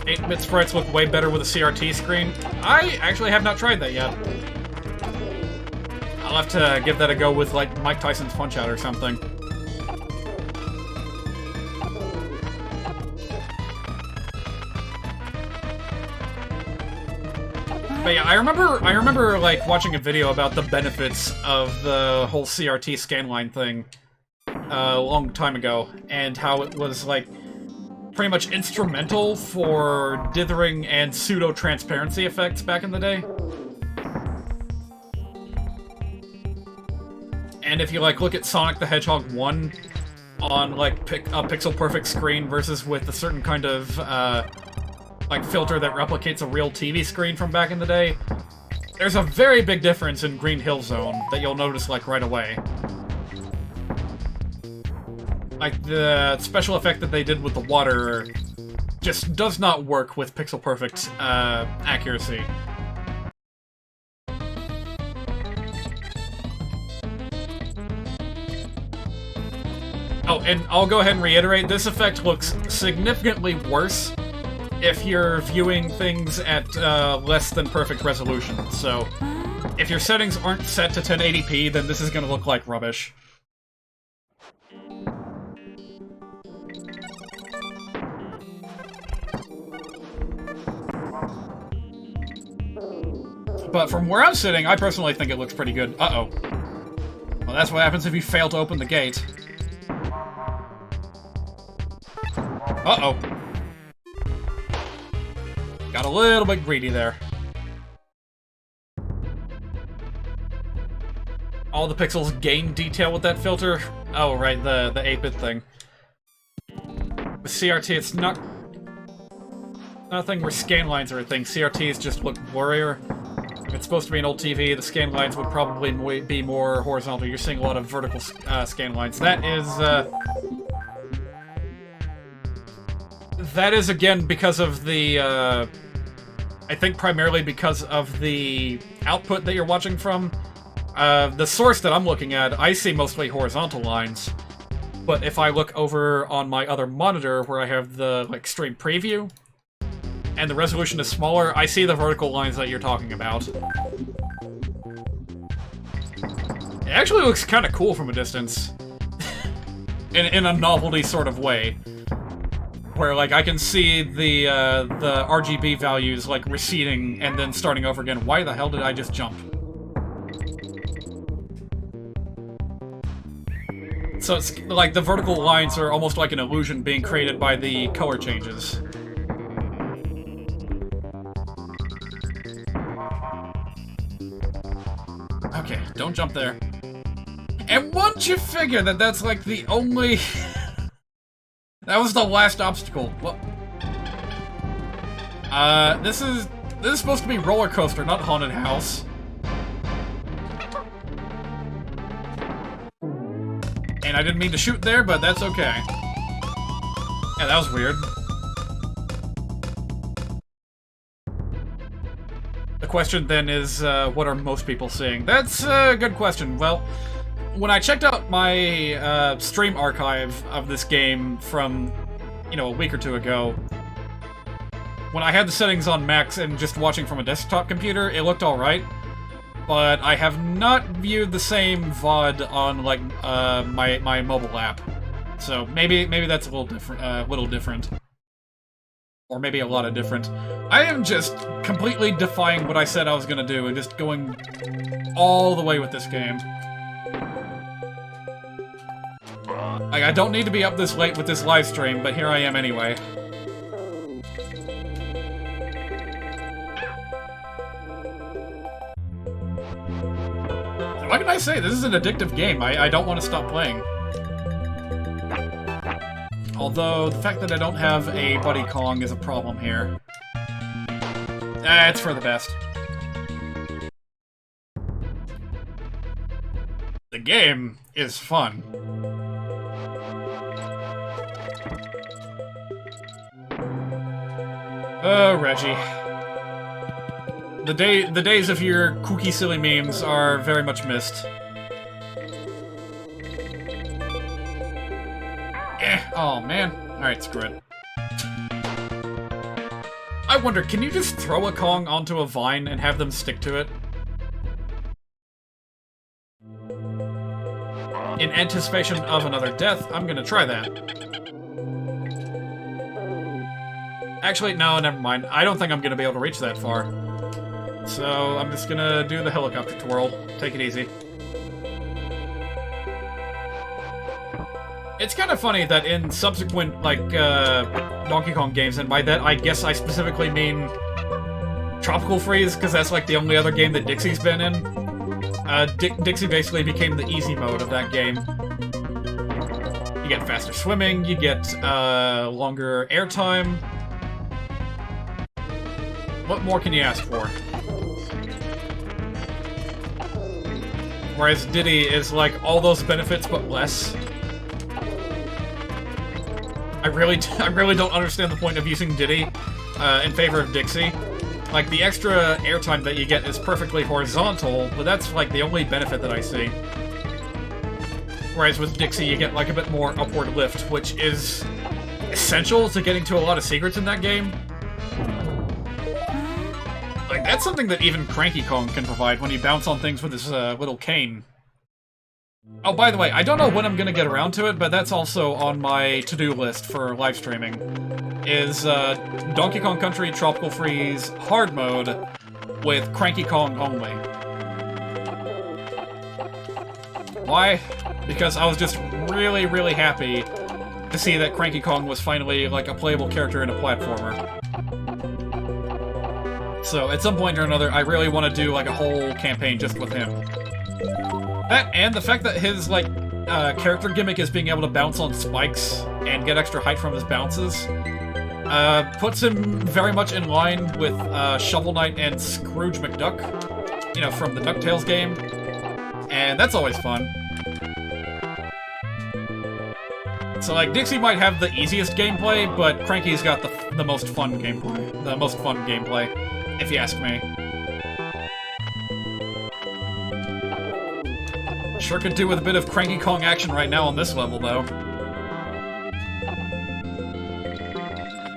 8-bit sprites look way better with a CRT screen. I actually have not tried that yet. I'll have to give that a go with, like, Mike Tyson's Punch-Out or something. But yeah, I remember like watching a video about the benefits of the whole CRT scanline thing a long time ago, and how it was like pretty much instrumental for dithering and pseudo-transparency effects back in the day. And if you like look at Sonic the Hedgehog 1 on like a pixel-perfect screen versus with a certain kind of like filter that replicates a real TV screen from back in the day, there's a very big difference in Green Hill Zone that you'll notice like right away. Like the special effect that they did with the water just does not work with pixel perfect accuracy. Oh, and I'll go ahead and reiterate, this effect looks significantly worse if you're viewing things at less than perfect resolution. So, if your settings aren't set to 1080p, then this is going to look like rubbish. But from where I'm sitting, I personally think it looks pretty good. Uh-oh. Well, that's what happens if you fail to open the gate. Uh-oh. Got a little bit greedy there. All the pixels gain detail with that filter? Oh, right, the 8-bit thing. With CRT, it's not a thing where scan lines are a thing. CRTs just look blurrier. If it's supposed to be an old TV, the scan lines would probably be more horizontal. You're seeing a lot of vertical scan lines. That is again because of the, I think primarily because of the output that you're watching from. The source that I'm looking at, I see mostly horizontal lines. But if I look over on my other monitor where I have the, like, stream preview, and the resolution is smaller, I see the vertical lines that you're talking about. It actually looks kind of cool from a distance. in a novelty sort of way. Where, like, I can see the RGB values, like, receding and then starting over again. Why the hell did I just jump? So it's like the vertical lines are almost like an illusion being created by the color changes. Okay, don't jump there. And once you figure that that's like the only... that was the last obstacle. Well, this is supposed to be roller coaster, not haunted house. And I didn't mean to shoot there, but that's okay. Yeah, that was weird. The question then is, what are most people seeing? That's a good question. Well, when I checked out my stream archive of this game from, you know, a week or two ago, when I had the settings on max and just watching from a desktop computer, it looked alright. But I have not viewed the same VOD on, like, my mobile app. So maybe that's a little different. Or maybe a lot of different. I am just completely defying what I said I was gonna do and just going all the way with this game. Like, I don't need to be up this late with this live stream, but here I am anyway. What can I say? This is an addictive game. I don't want to stop playing. Although, the fact that I don't have a Buddy Kong is a problem here. It's for the best. The game is fun. Oh, Reggie. The days of your kooky, silly memes are very much missed. Oh man. Alright, screw it. I wonder, can you just throw a Kong onto a vine and have them stick to it? In anticipation of another death, I'm gonna try that. Actually, no, never mind. I don't think I'm gonna be able to reach that far. So, I'm just gonna do the helicopter twirl. Take it easy. It's kind of funny that in subsequent, like, Donkey Kong games, and by that I guess I specifically mean Tropical Freeze, because that's, like, the only other game that Dixie's been in. Dixie basically became the easy mode of that game. You get faster swimming, you get, longer airtime. What more can you ask for? Whereas Diddy is like all those benefits but less. I really don't understand the point of using Diddy in favor of Dixie. Like, the extra airtime that you get is perfectly horizontal, but that's like the only benefit that I see. Whereas with Dixie, you get like a bit more upward lift, which is essential to getting to a lot of secrets in that game. Like, that's something that even Cranky Kong can provide when you bounce on things with his little cane. Oh, by the way, I don't know when I'm gonna get around to it, but that's also on my to-do list for live streaming. Is Donkey Kong Country Tropical Freeze hard mode with Cranky Kong only. Why? Because I was just really, really happy to see that Cranky Kong was finally, like, a playable character in a platformer. So, at some point or another, I really want to do, like, a whole campaign just with him. That, and the fact that his, like, character gimmick is being able to bounce on spikes and get extra height from his bounces, puts him very much in line with Shovel Knight and Scrooge McDuck, you know, from the DuckTales game, and that's always fun. So, like, Dixie might have the easiest gameplay, but Cranky's got the most fun gameplay. The most fun gameplay, if you ask me. Sure could do with a bit of Cranky Kong action right now on this level, though.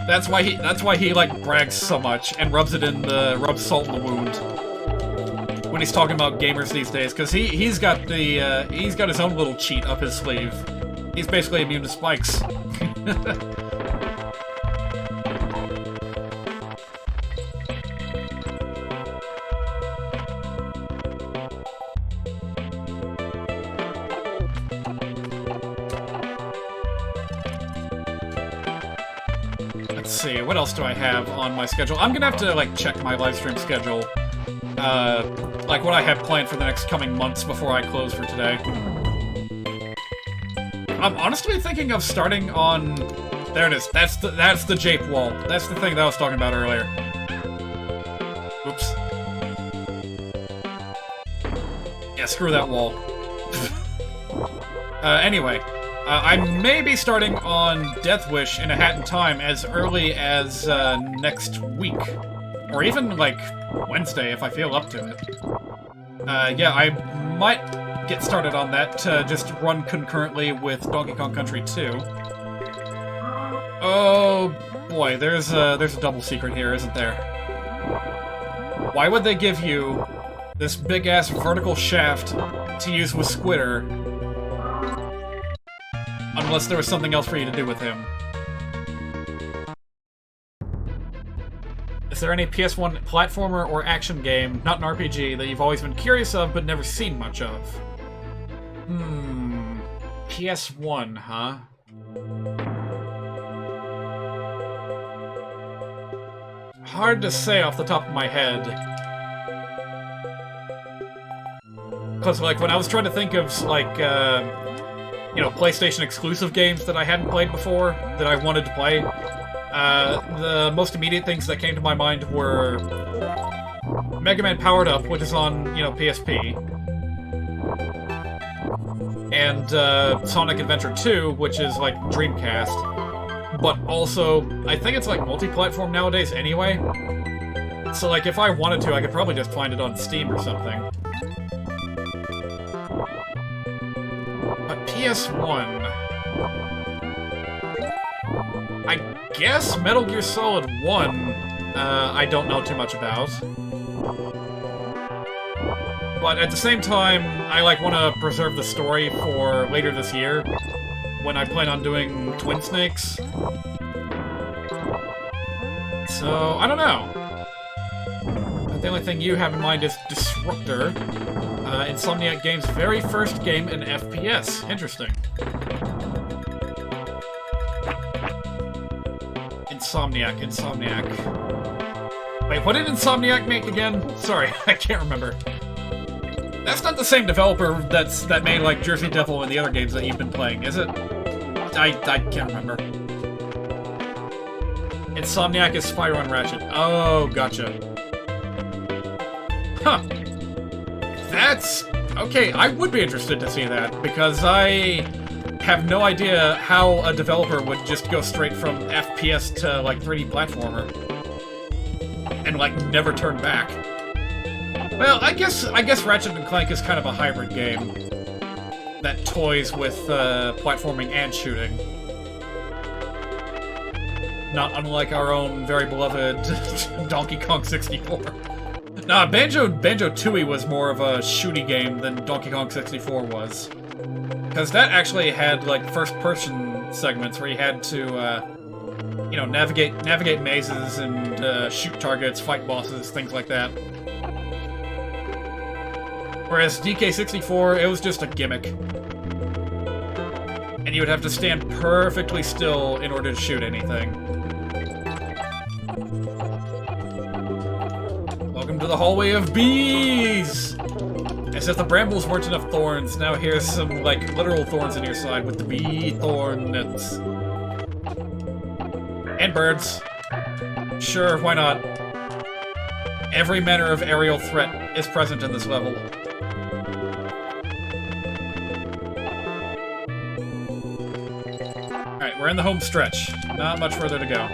That's why he like brags so much and rubs salt in the wound when he's talking about gamers these days, because he's got his own little cheat up his sleeve. He's basically immune to spikes. Let's see, what else do I have on my schedule? I'm gonna have to, like, check my livestream schedule. Like, what I have planned for the next coming months before I close for today. I'm honestly thinking of starting on... There it is. That's the Jape wall. That's the thing that I was talking about earlier. Oops. Yeah, screw that wall. Anyway. I may be starting on Death Wish in a Hat in Time as early as next week. Or even, like, Wednesday if I feel up to it. Yeah, I might get started on that to just run concurrently with Donkey Kong Country 2. Oh boy, there's a double secret here, isn't there? Why would they give you this big-ass vertical shaft to use with Squitter unless there was something else for you to do with him? Is there any PS1 platformer or action game, not an RPG, that you've always been curious of but never seen much of? PS1, huh? Hard to say off the top of my head. Because, like, when I was trying to think of, like, you know, PlayStation exclusive games that I hadn't played before, that I wanted to play, the most immediate things that came to my mind were Mega Man Powered Up, which is on, you know, PSP, and Sonic Adventure 2, which is, like, Dreamcast, but also, I think it's, like, multi-platform nowadays anyway, so, like, if I wanted to, I could probably just find it on Steam or something. But PS1... I guess Metal Gear Solid 1, I don't know too much about. But at the same time, I, like, want to preserve the story for later this year, when I plan on doing Twin Snakes. So, I don't know. The only thing you have in mind is Disruptor, Insomniac Games' very first game in FPS. Interesting. Insomniac. Wait, what did Insomniac make again? Sorry, I can't remember. That's not the same developer that made, like, Jersey Devil and the other games that you've been playing, is it? I can't remember. Insomniac is Spyro and Ratchet. Oh, gotcha. Huh. That's... Okay, I would be interested to see that, because I have no idea how a developer would just go straight from FPS to, like, 3D platformer. And, like, never turn back. Well, I guess Ratchet & Clank is kind of a hybrid game. that toys with platforming and shooting. Not unlike our own very beloved Donkey Kong 64. Nah, Banjo-Tooie was more of a shooty game than Donkey Kong 64 was. Because that actually had, like, first-person segments where you had to, you know, navigate mazes and shoot targets, fight bosses, things like that. Whereas DK64, it was just a gimmick. And you would have to stand perfectly still in order to shoot anything. Welcome to the hallway of bees! As if the brambles weren't enough thorns, now here's some, like, literal thorns in your side with the bee thornets. And birds. Sure, why not? Every manner of aerial threat is present in this level. Alright, we're in the home stretch. Not much further to go.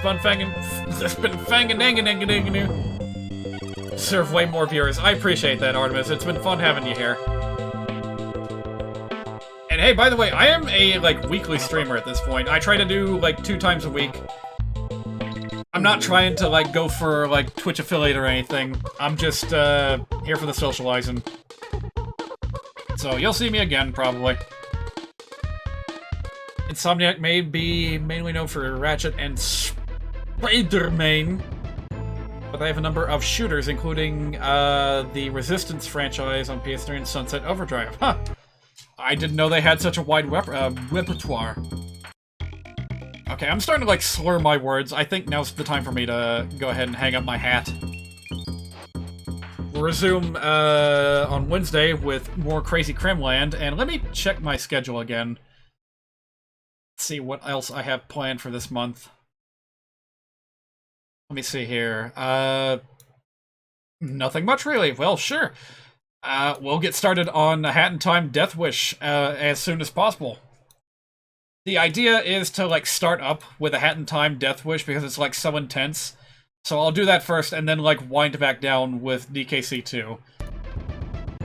It's been fang-a-dang-a-dang-a-dang-a-doo. Serve way more viewers. I appreciate that, Artemis. It's been fun having you here. And hey, by the way, I am a, like, weekly streamer at this point. I try to do, like, 2 times a week. I'm not trying to, like, go for, like, Twitch affiliate or anything. I'm just, here for the socializing. So, you'll see me again, probably. Insomniac may be mainly known for Ratchet and Spider-Man, but they have a number of shooters, including the Resistance franchise on PS3 and Sunset Overdrive. Huh. I didn't know they had such a wide repertoire. Okay, I'm starting to, like, slur my words. I think now's the time for me to go ahead and hang up my hat. We'll resume on Wednesday with more Crazy Crimland, and let me check my schedule again. Let's see what else I have planned for this month. Let me see here. Nothing much, really. Well, sure. We'll get started on Hat in Time Death Wish as soon as possible. The idea is to, like, start up with a Hat in Time Death Wish because it's, like, so intense. So I'll do that first and then, like, wind back down with DKC2.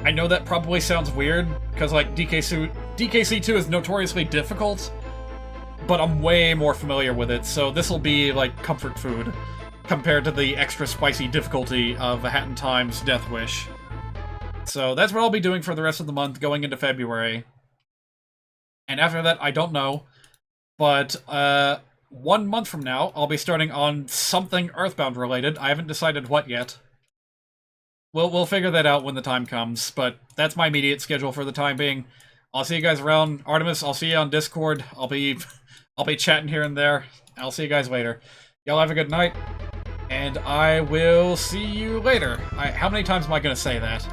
I know that probably sounds weird because, like, DKC2 is notoriously difficult, but I'm way more familiar with it, so this'll be, like, comfort food compared to the extra spicy difficulty of a Hat in Time's Death Wish. So that's what I'll be doing for the rest of the month, going into February. And after that, I don't know. But 1 month from now, I'll be starting on something Earthbound related. I haven't decided what yet. We'll figure that out when the time comes, but that's my immediate schedule for the time being. I'll see you guys around. Artemis, I'll see you on Discord. I'll be chatting here and there. I'll see you guys later. Y'all have a good night, and I will see you later. How many times am I going to say that?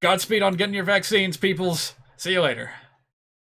Godspeed on getting your vaccines, peoples. See you later.